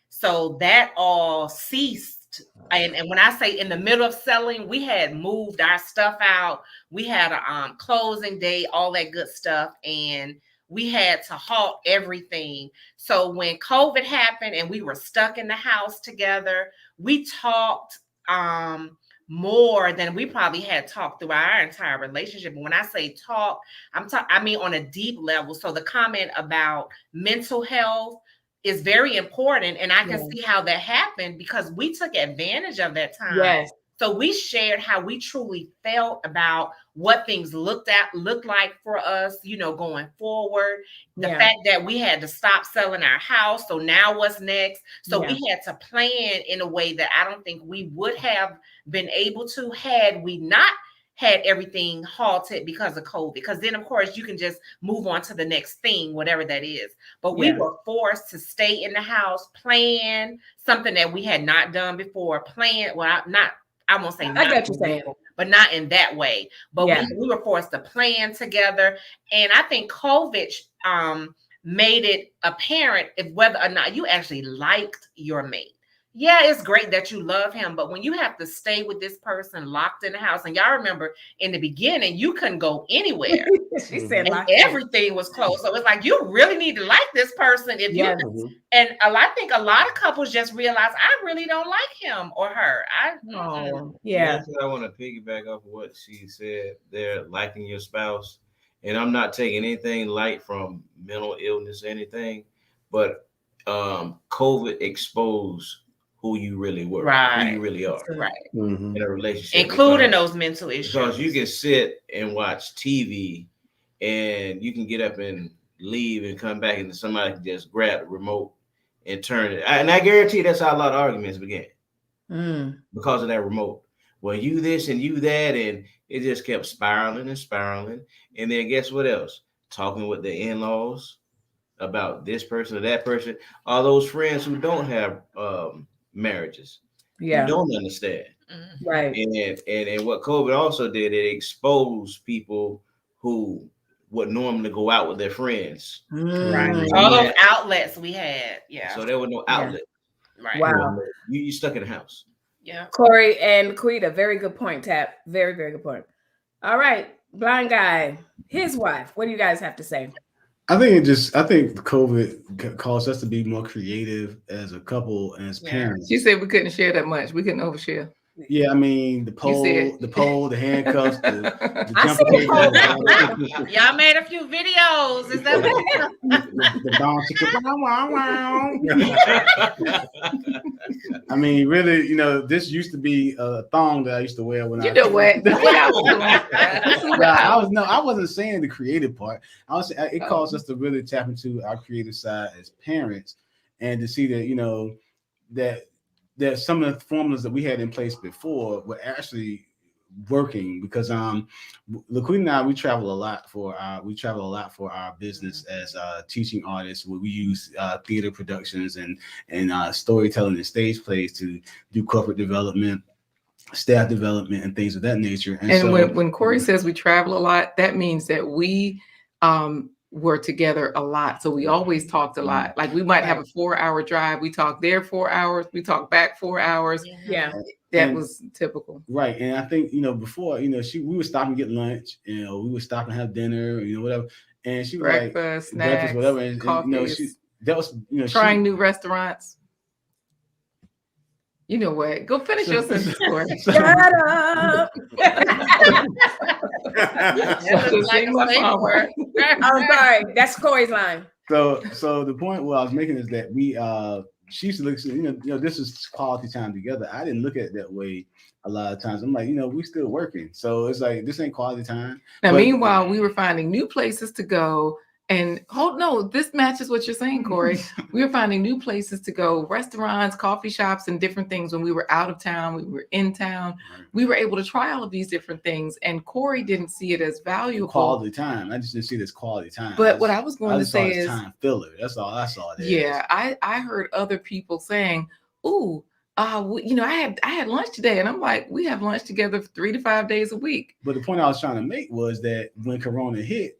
So that all ceased. And when I say in the middle of selling, we had moved our stuff out. We had a closing date, all that good stuff. And we had to halt everything. So when COVID happened and we were stuck in the house together, we talked more than we probably had talked throughout our entire relationship. And when I say talk, I mean on a deep level. So the comment about mental health is very important. And I can see how that happened because we took advantage of that time. Yes. So we shared how we truly felt about what things looked like for us, going forward. The fact that we had to stop selling our house. So now what's next? So we had to plan in a way that I don't think we would have been able to had we not had everything halted because of COVID. Because then, of course, you can just move on to the next thing, whatever that is. But we were forced to stay in the house, plan something that we had not done before, I won't say I get what you're saying, but not in that way. But we were forced to plan together, and I think COVID made it apparent if whether or not you actually liked your mate. Yeah, it's great that you love him, but when you have to stay with this person locked in the house, and y'all remember in the beginning, you couldn't go anywhere. She said and everything was closed. So it's like, you really need to like this person. If you, and I think a lot of couples just realize, I really don't like him or her. That's what I want to piggyback off of what she said there, liking your spouse. And I'm not taking anything light from mental illness or anything, but COVID exposed who you really were, who you really are, in a relationship, including those mental issues. Because you can sit and watch TV, and you can get up and leave and come back, and somebody can just grab the remote and turn it. And I guarantee that's how a lot of arguments began, because of that remote. Well, you this and you that, and it just kept spiraling and spiraling. And then guess what else? Talking with the in-laws about this person or that person. All those friends who don't have marriages, who don't understand, right? And what COVID also did, it exposed people who would normally go out with their friends, right? All those outlets we had, so there was no outlet, right? Wow, you stuck in the house. Yeah, Corey and Quita, very good point. Tap, very good point. All right, blind guy, his wife. What do you guys have to say? I think COVID caused us to be more creative as a couple and as parents. She said we couldn't share that much. We couldn't overshare. Yeah, I mean the pole, the handcuffs, the jumper. Y'all made a few videos. Is that I mean, really, this used to be a thong that I used to wear when I wasn't saying the creative part. I was saying it caused us to really tap into our creative side as parents, and to see that that some of the formulas that we had in place before were actually working, because LaQueen and I, we travel a lot for our business as teaching artists, where we use theater productions and storytelling and stage plays to do corporate development, staff development, and things of that nature. And so, when Corey says we travel a lot, that means that we were together a lot. So we always talked a lot. Like we might have a 4-hour drive. We talked there 4 hours. We talked back 4 hours. Yeah. That was typical. Right. And I think, before, we would stop and get lunch, we would stop and have dinner, whatever. And she was breakfast, snacks, whatever. And that was, trying new restaurants. You know what? Go finish your sentence, Corey. Shut up. I'm sorry. That's Corey's line. So the point what I was making is that she used to look, this is quality time together. I didn't look at it that way a lot of times. I'm like, we still working. So it's like, this ain't quality time. Now, meanwhile, we were finding new places to go. And this matches what you're saying, Corey. We were finding new places to go, restaurants, coffee shops, and different things. When we were out of town, we were in town. We were able to try all of these different things. And Corey didn't see it as valuable. Quality time. I just didn't see it as quality time. But what I was going to say is time filler. That's all I saw. Yeah, I heard other people saying, "Ooh, I had lunch today," and I'm like, we have lunch together 3 to 5 days a week. But the point I was trying to make was that when Corona hit,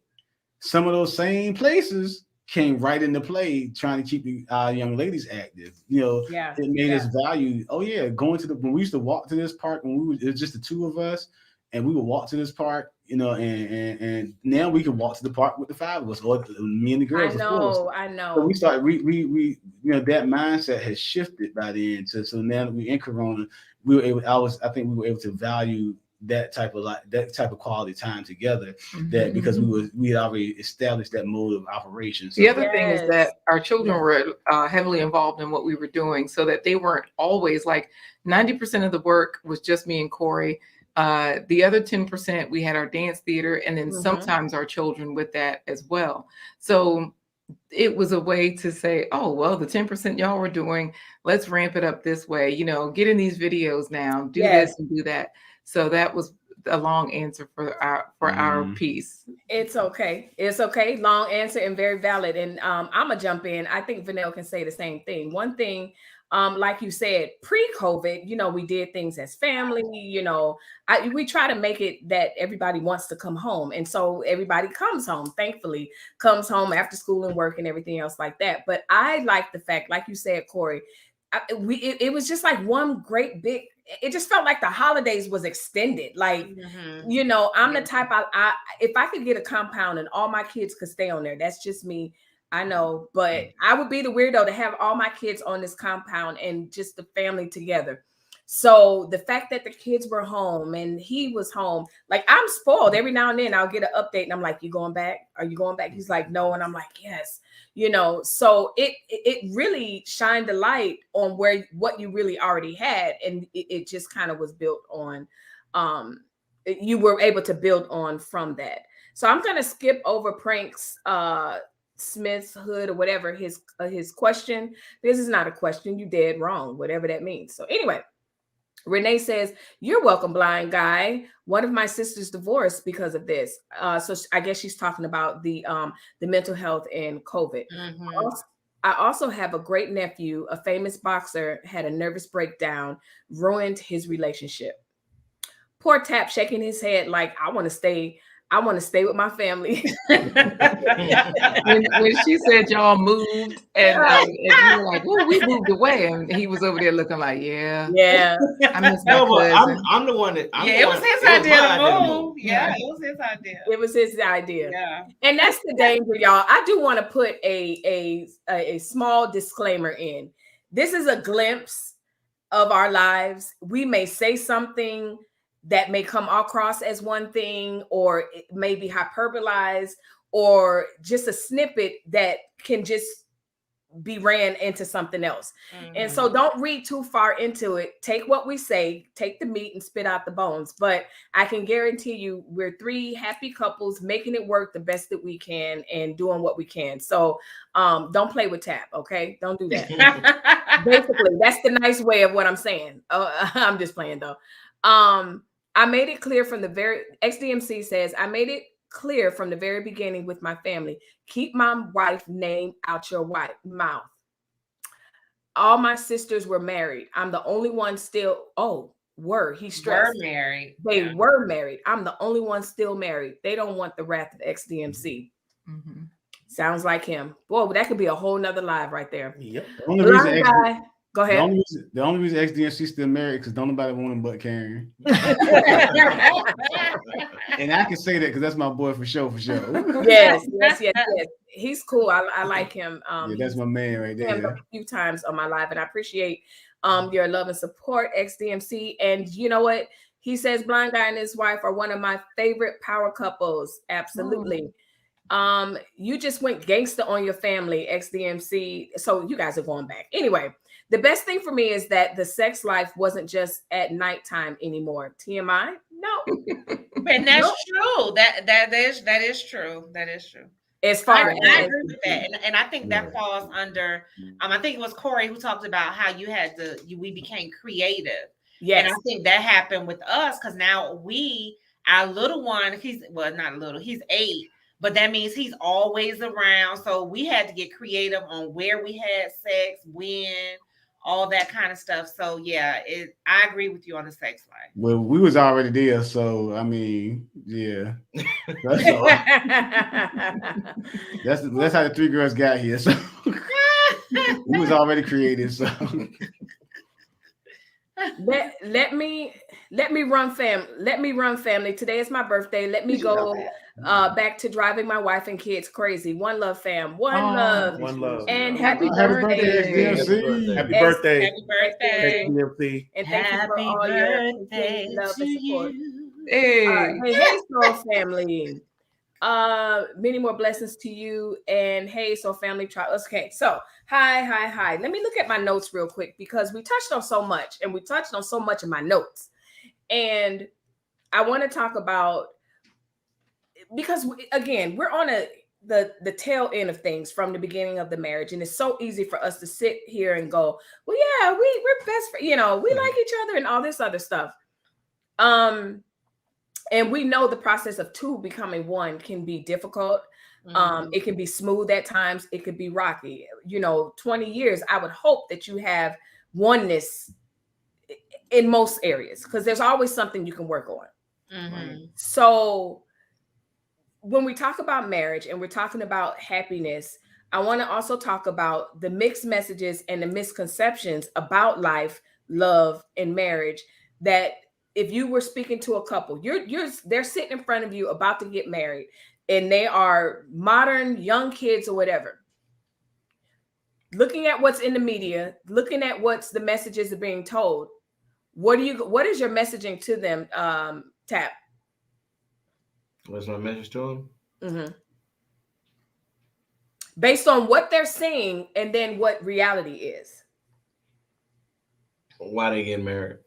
some of those same places came right into play, trying to keep the young ladies active. It made us value. Oh yeah, when we used to walk to this park when it was just the two of us, and we would walk to this park, and now we can walk to the park with the 5 of us, or me and the girls. I know. So we started. We that mindset has shifted by then. So now that we're in Corona, we were able. I think we were able to value that type of quality time together, that because we had already established that mode of operation. So the other thing is that our children were heavily involved in what we were doing, so that they weren't always like 90% of the work was just me and Corey. The other 10%, we had our dance theater, and then sometimes our children with that as well. So it was a way to say, oh, well, the 10% y'all were doing, let's ramp it up this way, get in these videos now, do this and do that. So that was a long answer for our piece. It's okay. Long answer and very valid. And I'm gonna jump in. I think Vanell can say the same thing. One thing Like you said, pre-COVID, you know, we did things as family, you know, we try to make it that everybody wants to come home. And so everybody comes home, thankfully, comes home after school and work and everything else like that. But I like the fact, like you said, Corey, it was just like one great big, it just felt like the holidays was extended. Like, you know, I'm the type, if I could get a compound and all my kids could stay on there, that's just me. I know, but I would be the weirdo to have all my kids on this compound and just the family together. So the fact that the kids were home and he was home, like I'm spoiled. Every now and then I'll get an update and I'm like, you going back? Are you going back? He's like, no. And I'm like, yes, you know, so it really shined the light on what you really already had. And it just kind of was built on, you were able to build on from that. So I'm going to skip over Prank's, Smith's hood or whatever his question. This is not a question. You dead wrong, whatever that means. So anyway, Renee says, you're welcome, blind guy. One of my sisters divorced because of this. So I guess she's talking about the mental health and COVID. I also have a great nephew, a famous boxer, had a nervous breakdown, ruined his relationship. Poor Tap shaking his head like, I want to stay with my family. when she said y'all moved and you were like, well, we moved away, and he was over there looking like, yeah, I miss my cousin. I'm the one that. It was his idea to move. Yeah, it was his idea. It was his idea. Yeah, and that's the danger, y'all. I do want to put a small disclaimer in. This is a glimpse of our lives. We may say something that may come across as one thing, or it may be hyperbolized, or just a snippet that can just be ran into something else. And so don't read too far into it. Take what we say, take the meat and spit out the bones. But I can guarantee you we're three happy couples making it work the best that we can and doing what we can. So don't play with Tap, okay? Don't do that. Basically, that's the nice way of what I'm saying. I'm just playing though. I made it clear from the XDMC says, I made it clear from the very beginning with my family, keep my wife's name out your mouth. All my sisters were married. I'm the only one still, he stressed. Were married. They were married. I'm the only one still married. They don't want the wrath of XDMC. Sounds like him. Boy, that could be a whole nother live right there. Yep. Go ahead. The only reason XDMC still married because don't nobody want him but Karen. And I can say that because that's my boy for sure. Yes. He's cool. I like him. That's my man right there. A few times on my live, and I appreciate your love and support, XDMC. And you know what? He says Blind Guy and his wife are one of my favorite power couples. Absolutely. You just went gangster on your family, XDMC. So you guys are going back. Anyway, the best thing for me is that the sex life wasn't just at nighttime anymore. TMI? No. And that's true. That is true. That is true. As far as I agree with that. And I think that falls under I think it was Corey who talked about how we became creative. Yes. And I think that happened with us because now our little one, he's not little, he's 8. But that means he's always around. So we had to get creative on where we had sex, when, all that kind of stuff. So yeah, I agree with you on the sex life. Well, we was already there. So I mean, yeah. That's how the 3 girls got here. So we was already created. So let me run family. Today is my birthday. Let me go back to driving my wife and kids crazy. One love, fam. One love. And happy birthday. Happy birthday. XDMC. And thank you for all your love and support. Hey, Soul family. Many more blessings to you. And hey, Soul family. Okay, so hi. Let me look at my notes real quick because we touched on so much, and we touched on so much in my notes. And I want to talk about, because again, we're on the tail end of things from the beginning of the marriage, and it's so easy for us to sit here and go, well, yeah, we're best friends, we like each other and all this other stuff. And we know the process of 2 becoming 1 can be difficult. It can be smooth at times. It could be rocky. 20 years, I would hope that you have oneness in most areas, because there's always something you can work on. Mm-hmm. So when we talk about marriage and we're talking about happiness, I want to also talk about the mixed messages and the misconceptions about life, love, and marriage. That if you were speaking to a couple, they're sitting in front of you about to get married, and they are modern young kids or whatever, looking at what's in the media, looking at what's the messages are being told. What is your messaging to them, Tap? What's my message to them? Mm-hmm. Based on what they're seeing and then what reality is. Why they get married?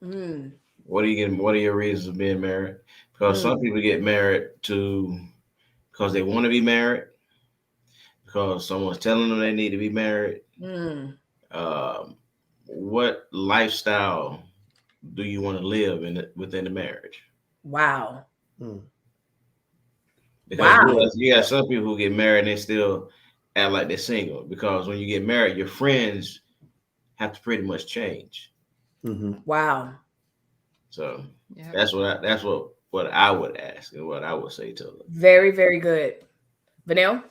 Mm. What are your reasons of being married? Because some people get married because they want to be married, because someone's telling them they need to be married. What lifestyle do you want to live within the marriage? Wow. Because you got some people who get married and they still act like they're single, because when you get married, your friends have to pretty much change. Mm-hmm. Wow. So that's what I would ask and what I would say to them. Very, very good. Vanille?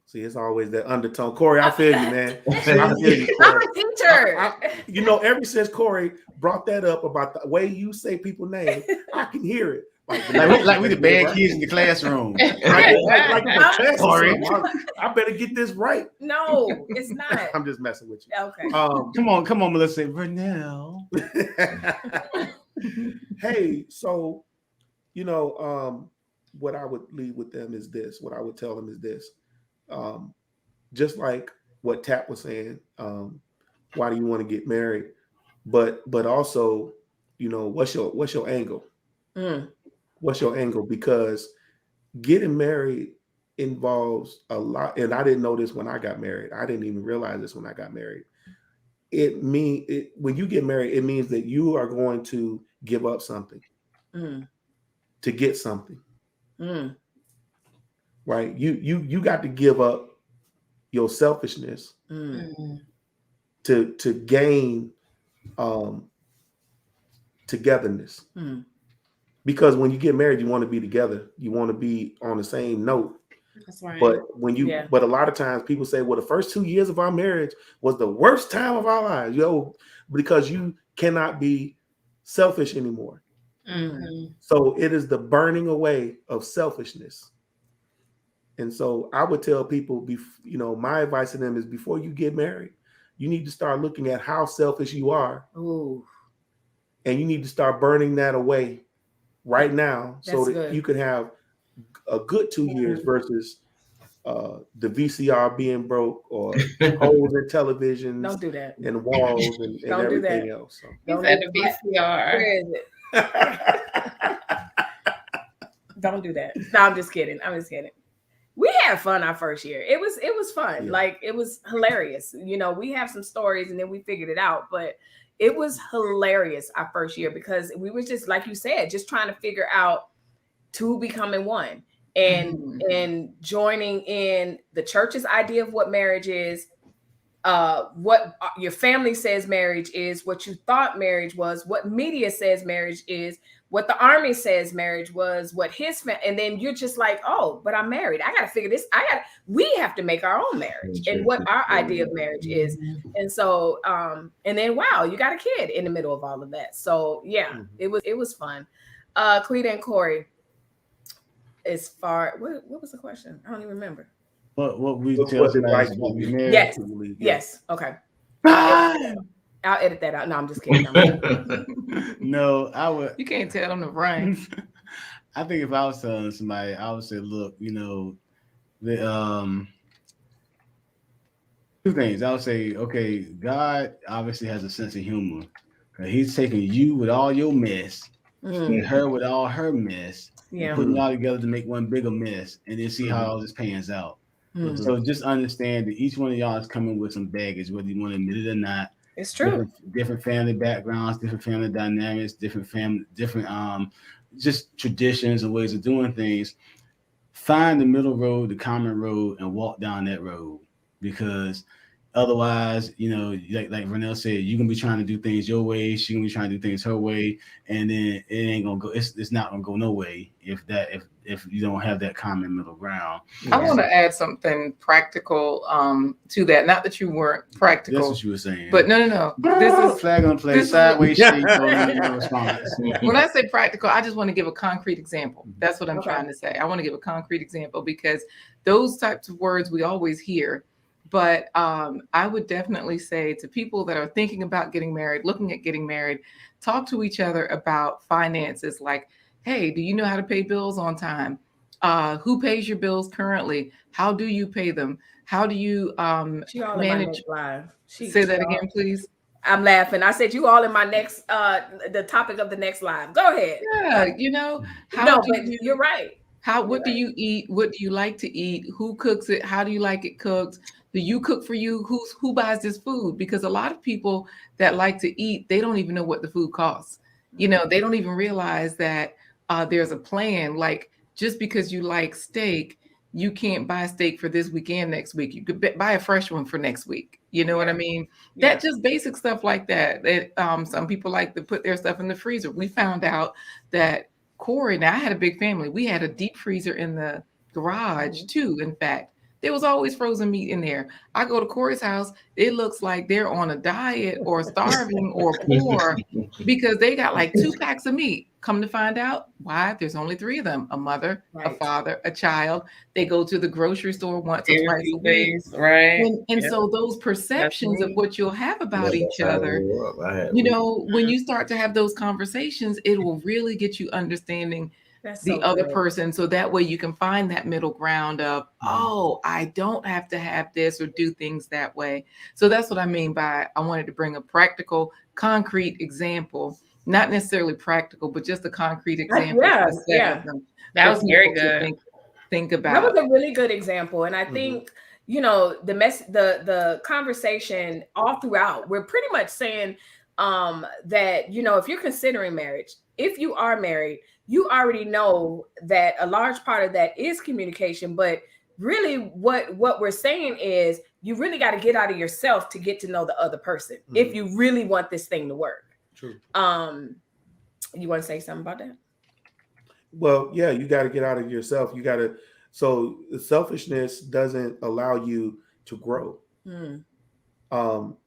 See, it's always that undertone. Corey, I feel you, man. I feel you, I'm a teacher. Ever since Corey brought that up about the way you say people's names, I can hear it. Like we the bad kids in the classroom. like Corey. I better get this right. No, it's not. I'm just messing with you. Okay. Come on, Melissa. Vernell. Hey, so what I would leave with them is this. What I would tell them is this. Just like what Tap was saying, why do you want to get married? But also, what's your angle? What's your angle? Because getting married involves a lot, and I didn't know this when I got married. I didn't even realize this when I got married. When you get married, it means that you are going to give up something to get something. Right? You got to give up your selfishness to gain togetherness. Because when you get married, you want to be together. You want to be on the same note. That's right. But but a lot of times people say, well, the first 2 years of our marriage was the worst time of our lives, because you cannot be selfish anymore. So it is the burning away of selfishness. And so I would tell people, my advice to them is, before you get married, you need to start looking at how selfish you are. Ooh. And you need to start burning that away right now. That's so that good. You can have a good 2 years versus the VCR being broke, or holes in televisions. Don't do that. And walls and everything else. So. Don't do the VCR. Where is it? Don't do that. No, I'm just kidding. We had fun our first year. It was fun. Yeah. Like, it was hilarious. We have some stories and then we figured it out, but it was hilarious our first year, because we were just, like you said, just trying to figure out two becoming one, and joining in the church's idea of what marriage is, what your family says marriage is, what you thought marriage was, what media says marriage is, what the army says marriage was, what and then you're just like, oh, but I'm married. I got to figure this. We have to make our own marriage and what our idea of marriage is. And so, and then, wow, you got a kid in the middle of all of that. So yeah, it was fun. Cleta and Corey, what was the question? I don't even remember. What we What's tell advice about you marriage? Yes. Okay. I'll edit that out. No, I'm just kidding. No, I would. You can't tell them to run. I think if I was telling somebody, I would say, look, two things. I would say, okay, God obviously has a sense of humor. He's taking you with all your mess and her with all her mess, and putting it all together to make one bigger mess, and then see how all this pans out. So just understand that each one of y'all is coming with some baggage, whether you want to admit it or not. It's true. Different family backgrounds, different family dynamics, different just traditions and ways of doing things. Find the middle road, the common road, and walk down that road, because Otherwise, like Vernell said, you're gonna be trying to do things your way. She's gonna be trying to do things her way, and then it ain't gonna go. It's not gonna go no way if you don't have that common middle ground. I want to add something practical to that. Not that you weren't practical. That's what you were saying. But no. This is flag on the play. Sideways shape. Response. When I say practical, I just want to give a concrete example. That's what I'm trying to say. I want to give a concrete example because those types of words we always hear. But I would definitely say to people that are thinking about getting married, looking at getting married, talk to each other about finances. Like, hey, do you know how to pay bills on time? Who pays your bills currently? How do you pay them? How do you manage? Say that again, please. I'm laughing. I said you all in my next the topic of the next live. Go ahead. Yeah, you're right. What do you eat? What do you like to eat? Who cooks it? How do you like it cooked? Do you cook for you? Who buys this food? Because a lot of people that like to eat, they don't even know what the food costs. They don't even realize that there's a plan. Like just because you like steak, you can't buy steak for this weekend next week. You could buy a fresh one for next week. You know what I mean? Yeah. That just basic stuff like that. Some people like to put their stuff in the freezer. We found out that Corey, now I had a big family. We had a deep freezer in the garage too. In fact, there was always frozen meat in there. I go to Corey's house. It looks like they're on a diet or starving or poor because they got like 2 packs of meat. Come to find out why there's only 3 of them, a mother, a father, a child. They go to the grocery store once or twice a week. Right. And so those perceptions of what you'll have about each other, when you start to have those conversations, it will really get you understanding the other person. So that way you can find that middle ground of, I don't have to have this or do things that way. So that's what I mean by I wanted to bring a practical, concrete example. Not necessarily practical, but just a concrete example. That was very good. Think about. That was a really good example, and I think the conversation all throughout, we're pretty much saying that if you're considering marriage, if you are married, you already know that a large part of that is communication. But really, what we're saying is you really got to get out of yourself to get to know the other person if you really want this thing to work. True. You want to say something about that? Well, yeah, you got to get out of yourself. So the selfishness doesn't allow you to grow.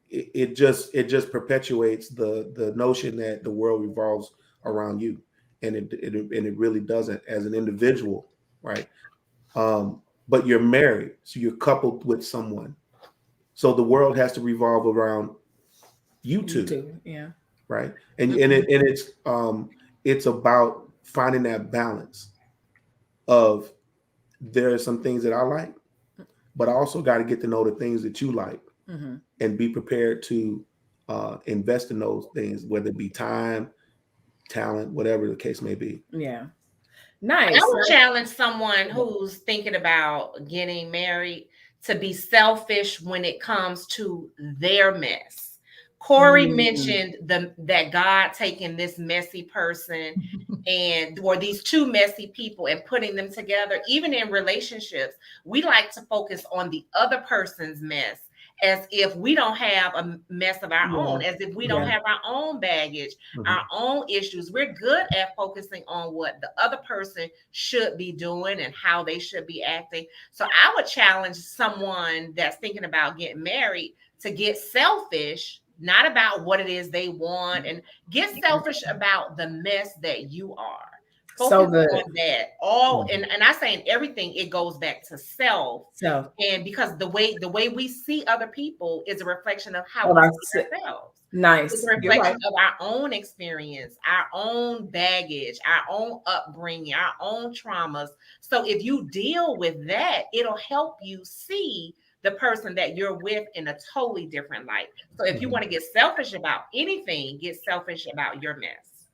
It just perpetuates the notion that the world revolves around you, and it really doesn't as an individual, right? But you're married, so you're coupled with someone, so the world has to revolve around you two. Yeah. Right. And it's about finding that balance of there are some things that I like, but I also got to get to know the things that you like and be prepared to invest in those things, whether it be time, talent, whatever the case may be. Yeah. Nice. I would challenge someone who's thinking about getting married to be selfish when it comes to their mess. Corey mentioned that God taking this messy person or these 2 messy people and putting them together. Even in relationships, we like to focus on the other person's mess as if we don't have a mess of our own, as if we don't have our own baggage, our own issues. We're good at focusing on what the other person should be doing and how they should be acting. So I would challenge someone that's thinking about getting married to get selfish, not about what it is they want, and get selfish about the mess that you are. Focus on that. And I say in everything, it goes back to self. And because the way we see other people is a reflection of how we see ourselves. Nice. It's a reflection of our own experience, our own baggage, our own upbringing, our own traumas. So if you deal with that, it'll help you see the person that you're with in a totally different light. So if you want to get selfish about anything, get selfish about your mess.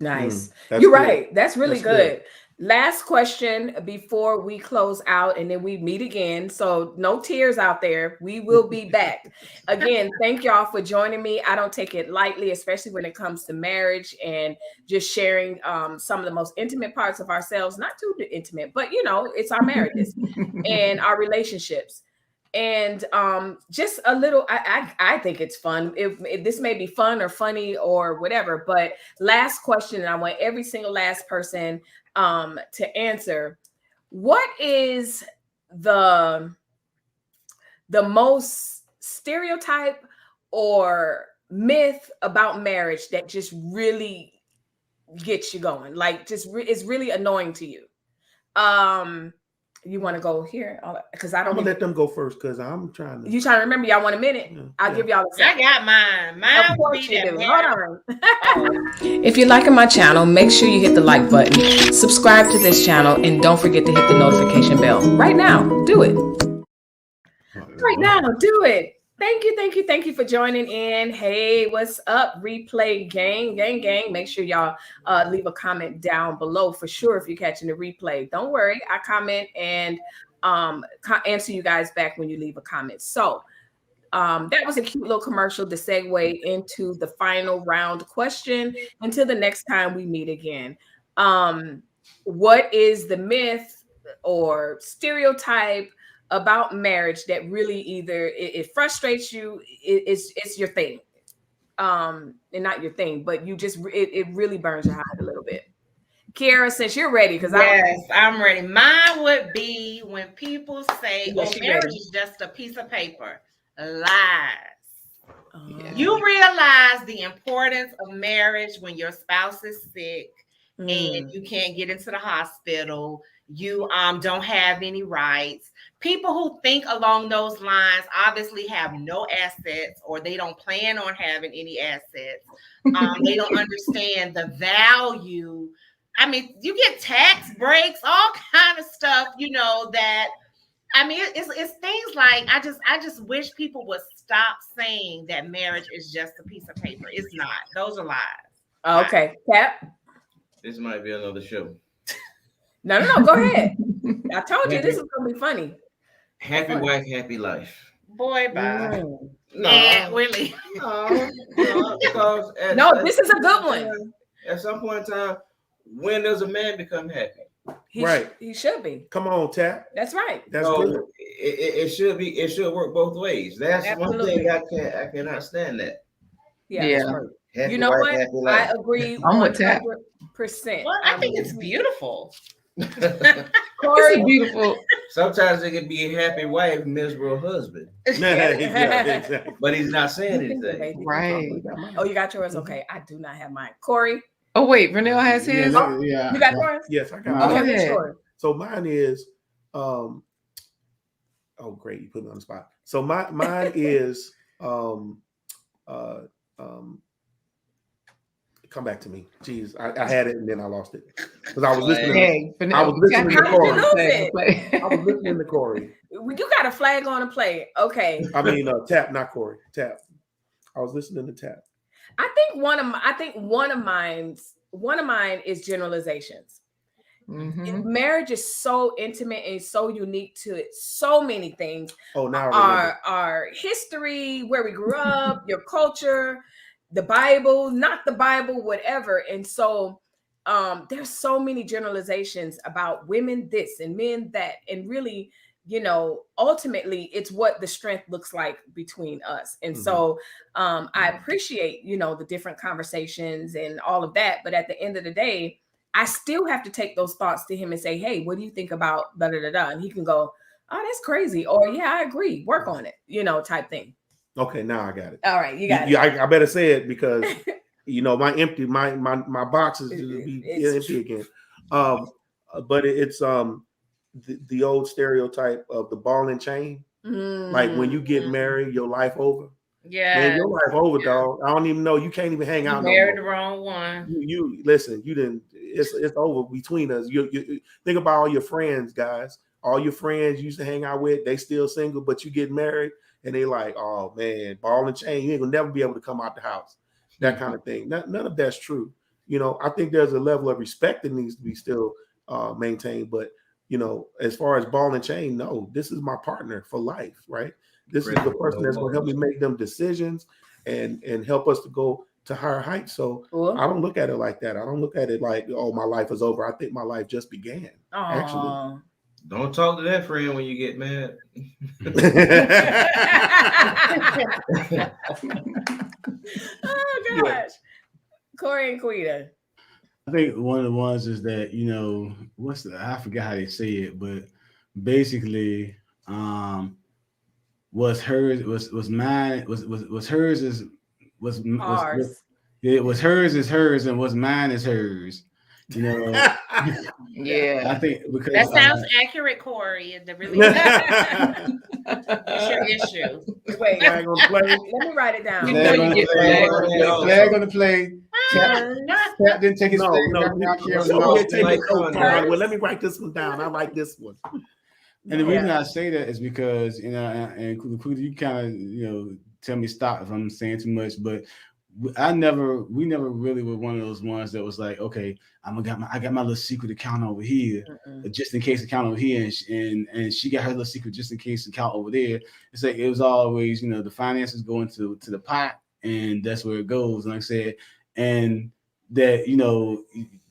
Nice. You're right. That's really good. Last question before we close out, and then we meet again. So no tears out there. We will be back. Again, thank y'all for joining me. I don't take it lightly, especially when it comes to marriage and just sharing some of the most intimate parts of ourselves. Not too intimate, but it's our marriages and our relationships. And just a little, I think it's fun. If this may be fun or funny or whatever, but last question, and I want every single last person to answer. What is the most stereotype or myth about marriage that just really gets you going? Like just is really annoying to you? You want to go here? Because I'm gonna let them go first because I'm trying to. You trying to remember? Y'all want a minute? Yeah. I'll give y'all a second. I got mine. Mine will be that. Hold on. If you're liking my channel, make sure you hit the like button, subscribe to this channel, and don't forget to hit the notification bell. Right now, do it. Right now, do it. Thank you for joining in. Hey, what's up, replay gang? Make sure y'all leave a comment down below for sure if you're catching the replay. Don't worry, I comment and answer you guys back when you leave a comment. So that was a cute little commercial to segue into the final round question. Until the next time we meet again, what is the myth or stereotype about marriage that really either it frustrates you, it's your thing, and not your thing, but you just it really burns your hide a little bit? Kiara, since you're ready, because I'm ready. Mine would be when people say, marriage is just a piece of paper. Lies. You realize the importance of marriage when your spouse is sick and you can't get into the hospital. You don't have any rights. People who think along those lines obviously have no assets, or they don't plan on having any assets. They don't understand the value. I mean, you get tax breaks, all kind of stuff, that, I mean, it's things like, I just wish people would stop saying that marriage is just a piece of paper. It's not. Those are lies. Okay. Cap? This might be another show. No, go ahead. I told you this is going to be funny. Happy wife, happy life. Boy, bye. No, really. No, because this is a good one. At some point in time, when does a man become happy? He should be. Come on, Tap. That's right. That's good. It should be. It should work both ways. That's Absolutely. one thing I cannot stand that. Yeah. Happy you know wife, what? I agree. I'm with Tap. 100%. Well, I think it's beautiful. Corey, it's beautiful. Sometimes it can be a happy wife, miserable husband. Exactly. But he's not saying anything. Right. Oh, you got yours? Okay. I do not have mine. Corey? Oh, wait. Vernell has his? Yeah. You got yours? Yes, I got mine. mine. Okay, sure. So mine is, oh, great. You put me on the spot. So mine is, come back to me. Jeez, I had it and then I lost it because I was listening. I was listening to Corey. I was listening to Corey. You got a flag on a play. Okay. I mean, Tap, not Corey. Tap. I was listening to Tap. I think one of mine is generalizations. Mm-hmm. Marriage is so intimate and so unique to it. So many things. Oh, now our history, where we grew up, your culture, the Bible, not the Bible, whatever. And so there's so many generalizations about women this and men that, and really, ultimately it's what the strength looks like between us. And so I appreciate, the different conversations and all of that. But at the end of the day, I still have to take those thoughts to him and say, hey, what do you think about da da da da? And he can go, oh, that's crazy. Or yeah, I agree. Work on it, type thing. Okay, now I got it. All right, you got it. Yeah, I better say it because my box is empty again. But it's the old stereotype of the ball and chain. Like when you get married, your life over. Yeah, man, your life over, dog. I don't even know. You can't even hang out. Married the wrong one. You listen. You didn't. It's over between us. You think about all your friends, guys. All your friends you used to hang out with, they still single, but you get married. And they like, oh man, ball and chain, you ain't gonna never be able to come out the house. That kind of thing. None of that's true. I think there's a level of respect that needs to be still maintained. But as far as ball and chain, no, this is my partner for life, right? This is the person that's gonna help me make them decisions and help us to go to higher heights. So I don't look at it like that. I don't look at it like, oh, my life is over. I think my life just began. Actually. Don't talk to that friend when you get mad. Oh gosh. Yeah. Corey and Quita. I think one of the ones is that, I forgot how they say it, but basically was hers was mine was hers is was ours. It was hers is hers and what's mine is hers. Yeah, I think because that sounds accurate, Corey. It really it's your issue. Wait, let me write it down. Flag on the play. Tap didn't take his Well, let me write this one down. I like this one. And the reason I say that is because and you kind of tell me stop if I'm saying too much, but we never really were one of those ones that was like, okay, I got my little secret account over here, just in case account over here, and she got her little secret just in case account over there. It's like it was always, the finances going to the pot, and that's where it goes. Like I said, and that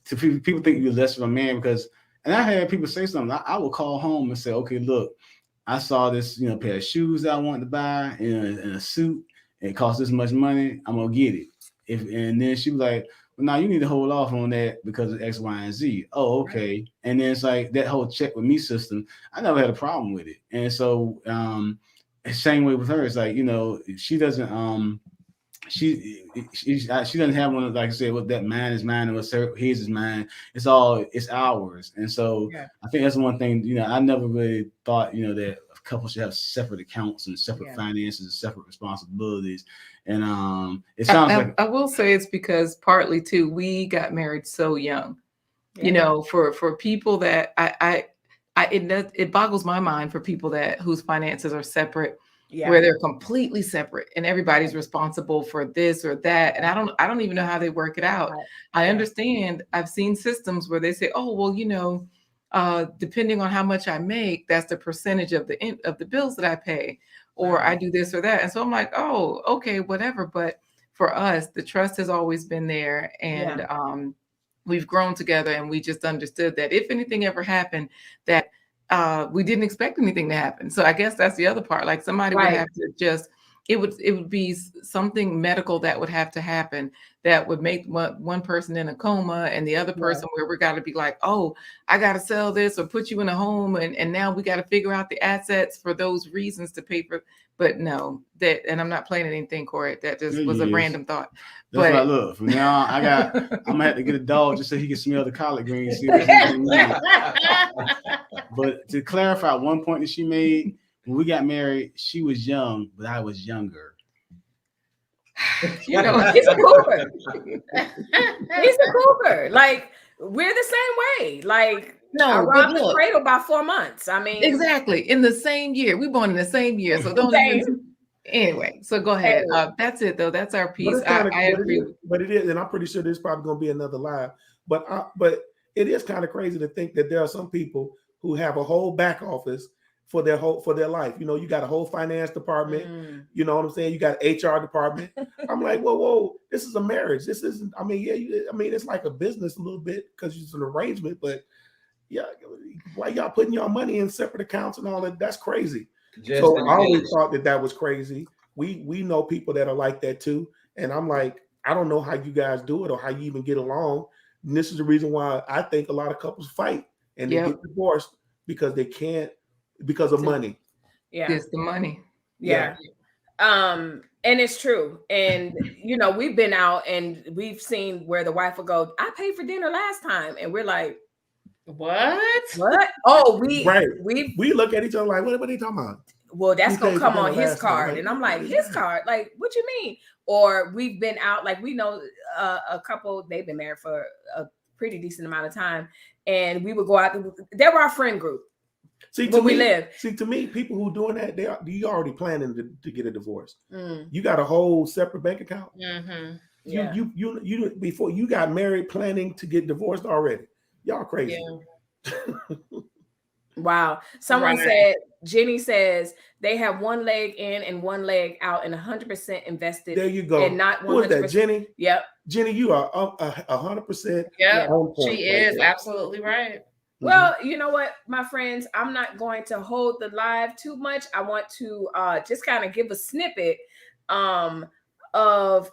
to people think you're less of a man because, and I had people say something. I would call home and say, okay, look, I saw this pair of shoes that I wanted to buy and a suit. It costs this much money. I'm gonna get it. And then she was like, "Well, now you need to hold off on that because of X, Y, and Z." Oh, okay. And then it's like that whole check with me system. I never had a problem with it. And so, same way with her. It's like she doesn't. She doesn't have one, like I said, what that mine is mine and what's his is mine. It's ours. And so I think that's one thing. I never really thought that couples should have separate accounts and separate finances and separate responsibilities. And it sounds like I will say it's because partly too we got married so young. For people that it boggles my mind for people whose finances are separate. Where they're completely separate and everybody's responsible for this or that. And I don't even know how they work it out. I understand. I've seen systems where they say, oh, well, depending on how much I make, that's the percentage of the bills that I pay, or I do this or that. And so I'm like, oh, okay, whatever. But for us, the trust has always been there. And we've grown together and we just understood that if anything ever happened, that we didn't expect anything to happen. So I guess that's the other part. Like somebody would have to it would be something medical that would have to happen that would make one person in a coma and the other person where we got to be like, oh, I got to sell this or put you in a home. And now we got to figure out the assets for those reasons to pay for. But no, and I'm not playing anything, Corey. That just was a random thought. That's what I look. From now on, I'm gonna have to get a dog just so he can smell the collard greens. But to clarify, one point that she made, when we got married, she was young, but I was younger. He's a cougar. He's a cougar. Like we're the same way. Like I robbed the cradle by 4 months. I mean, exactly in the same year. We born in the same year, so don't even. Anyway, so go ahead. That's it though. That's our piece. I agree. But it is, and I'm pretty sure there's probably going to be another live. But it is kind of crazy to think that there are some people who have a whole back office for their life. You got a whole finance department. You know what I'm saying? You got HR department. I'm like, whoa, this is a marriage. This isn't. I mean, it's like a business a little bit because it's an arrangement. But why y'all putting your money in separate accounts and all that? That's crazy. So I always thought that was crazy. We know people that are like that too. And I'm like, I don't know how you guys do it or how you even get along. And this is the reason why I think a lot of couples fight and they get divorced because they can't, because of money. Yeah. It's the money. Yeah. And it's true. And, we've been out and we've seen where the wife will go, I paid for dinner last time. And we're like, what? Oh, we look at each other like, what are they talking about? Well, that's gonna come on his card, and I'm like, his card? Like, what you mean? Or we've been out, like we know a couple. They've been married for a pretty decent amount of time, and we would go out. They were our friend group. See, to me, people who doing that, you already planning to get a divorce. You got a whole separate bank account. Mm-hmm. You before you got married, planning to get divorced already. Y'all crazy. Yeah. Wow. Someone said, Jenny says they have one leg in and one leg out and 100% invested. There you go. And not 100%. Who is that, Jenny? Yep. Jenny, you are 100%. Yeah, she is absolutely right. Well, you know what, my friends, I'm not going to hold the live too much. I want to just kind of give a snippet of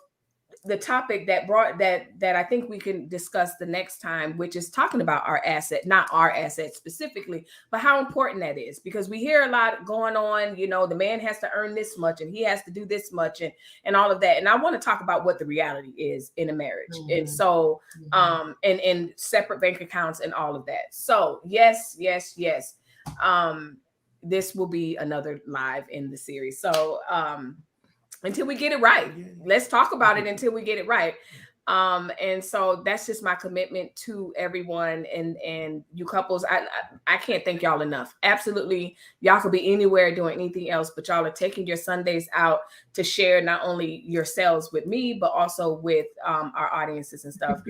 the topic that I think we can discuss the next time, which is talking about our asset, not our asset specifically, but how important that is, because we hear a lot going on, you know, the man has to earn this much and he has to do this much and all of that. And I want to talk about what the reality is in a marriage. And so, and separate bank accounts and all of that. So yes. This will be another live in the series. So, until we get it right. Let's talk about it until we get it right. And so that's just my commitment to everyone and you couples. I can't thank y'all enough. Absolutely. Y'all could be anywhere doing anything else, but y'all are taking your Sundays out to share not only yourselves with me, but also with our audiences and stuff.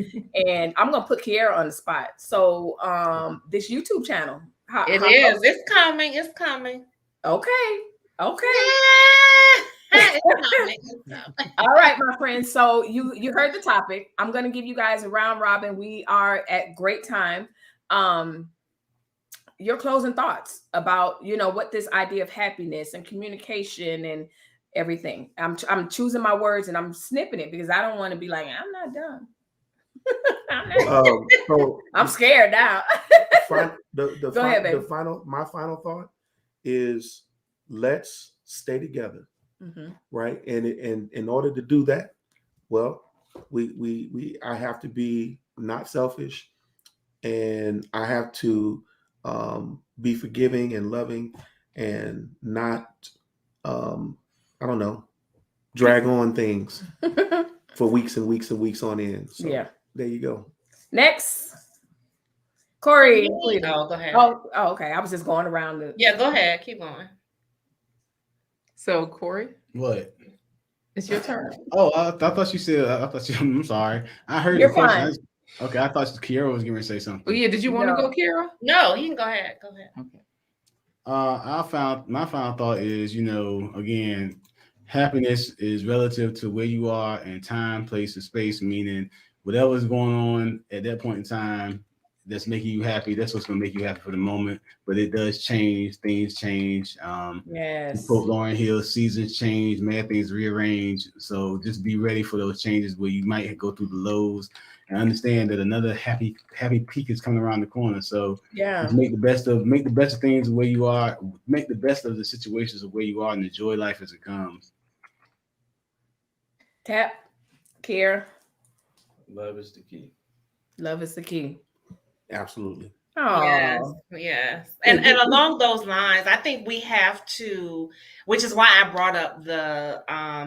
And I'm going to put Kiara on the spot. So this YouTube channel. It's coming. It's coming. Okay. Yeah. All right, my friends. So you heard the topic. I'm going to give you guys a round robin. We are at great time. Your closing thoughts about, you know, what this idea of happiness and communication and everything. I'm choosing my words and I'm snipping it because I don't want to be like, I'm not done. I'm scared now. Go ahead, baby. My final thought is let's stay together. Right. And in order to do that, well, I have to be not selfish, and I have to be forgiving and loving and not drag on things for weeks and weeks and weeks on end. So yeah, there you go. Next, Corey. Oh, go ahead. Oh, okay. I was just going around go ahead. Keep going. So, Corey, what? It's your turn. Oh, I thought you said. I'm sorry. I heard You're the question. fine. Okay, I thought Kiara was going to say something. Oh yeah, did you want to go, Kiara? No, you can go ahead. Go ahead. Okay. My final thought is, you know, again, happiness is relative to where you are in time, place, and space. Meaning, whatever's going on at that point in time that's making you happy, that's what's going to make you happy for the moment. But it does change. Things change. Yes. Quote Lauryn Hill, seasons change, mad things rearrange. So just be ready for those changes where you might go through the lows and understand that another happy peak is coming around the corner. So just make the best of things where you are, make the best of the situations of where you are and enjoy life as it comes. Tap, Kiara. Love is the key. Love is the key. Absolutely. Oh yes. And along those lines, I think we have to, which is why I brought up the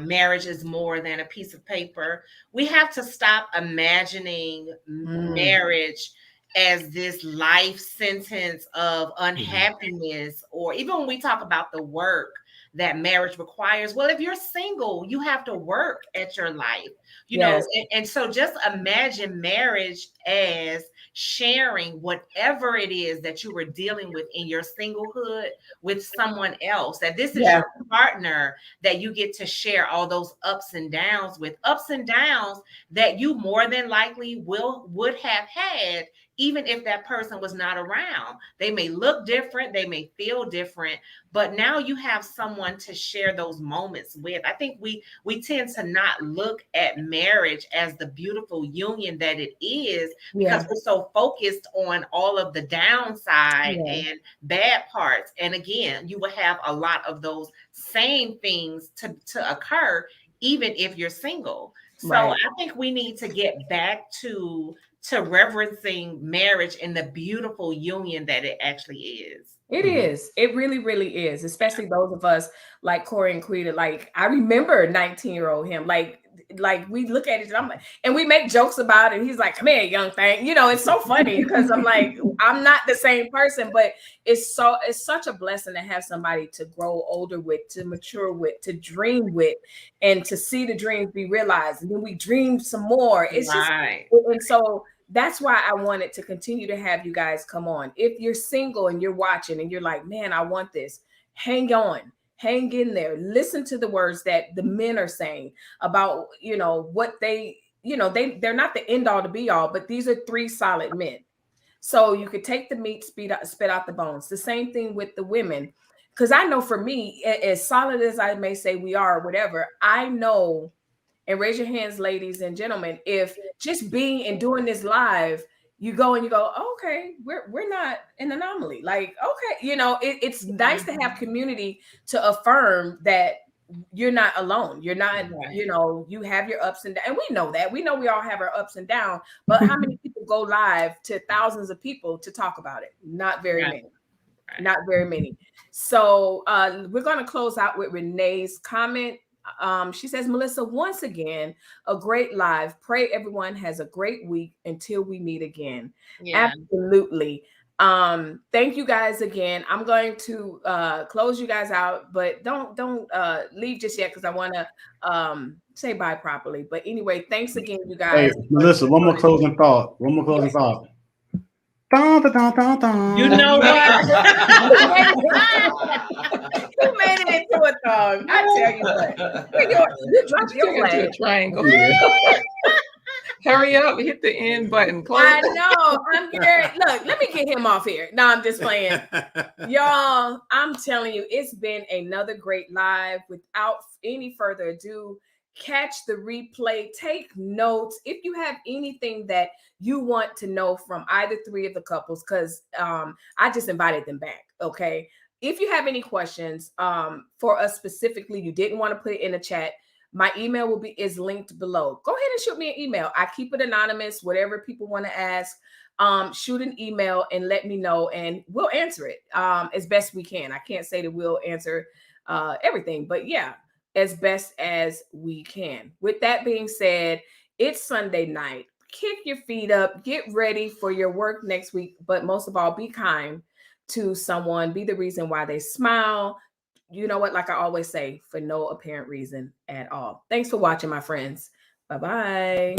marriage is more than a piece of paper. We have to stop imagining marriage as this life sentence of unhappiness, or even when we talk about the work that marriage requires. Well, if you're single, you have to work at your life, you know, and so just imagine marriage as sharing whatever it is that you were dealing with in your singlehood with someone else, that this is your partner that you get to share all those ups and downs with, ups and downs that you more than likely would have had even if that person was not around. They may look different, they may feel different, but now you have someone to share those moments with. I think we tend to not look at marriage as the beautiful union that it is because we're so focused on all of the downside and bad parts. And again, you will have a lot of those same things to occur even if you're single. So I think we need to get back to reverencing marriage and the beautiful union that it actually is. It is. It really, really is. Especially those of us like Corey and Quita. Like I remember 19-year-old him. Like we look at it and I'm like, and we make jokes about it. He's like, "Come here, young thing." You know, it's so funny because I'm like, I'm not the same person, but it's such a blessing to have somebody to grow older with, to mature with, to dream with, and to see the dreams be realized. And then we dream some more. It's just, and so that's why I wanted to continue to have you guys come on. If you're single and you're watching and you're like, man, I want this, hang on, hang in there. Listen to the words that the men are saying about, you know, what they, you know, they're not the end all to be all, but these are 3 solid men. So you could take the meat, spit out the bones. The same thing with the women. Because I know for me, as solid as I may say we are, or whatever, I know, and raise your hands, ladies and gentlemen, if just being and doing this live, you go and you go, okay, we're not an anomaly. Like, okay, you know, it's nice to have community to affirm that you're not alone. You're not, you know, you have your ups and downs. And we know that. We know we all have our ups and downs. But how many people go live to thousands of people to talk about it? Not very many. Not very many. So we're going to close out with Renee's comment. She says, Melissa, once again, a great live. Pray everyone has a great week until we meet again. Yeah. Absolutely. Thank you guys again. I'm going to close you guys out, but don't leave just yet because I want to say bye properly. But anyway, thanks again, you guys. Hey, Melissa, one more closing thought. Dun, dun, dun, dun, dun. You know what? You made it into a thong. I tell you what. You dropped your flag. Triangle. Yeah. Hurry up, hit the end button. Close. I know. I'm scared. Look, let me get him off here. No, I'm just playing. Y'all, I'm telling you, it's been another great live. Without any further ado, catch the replay, take notes. If you have anything that you want to know from either three of the couples, because I just invited them back, okay? If you have any questions for us specifically, you didn't want to put it in the chat, my email is linked below. Go ahead and shoot me an email. I keep it anonymous, whatever people want to ask. Shoot an email and let me know, and we'll answer it as best we can. I can't say that we'll answer everything, but yeah, as best as we can. With that being said, it's Sunday night. Kick your feet up, get ready for your work next week, but most of all, be kind to someone. Be the reason why they smile. You know what? Like I always say, for no apparent reason at all. Thanks for watching, my friends. Bye-bye.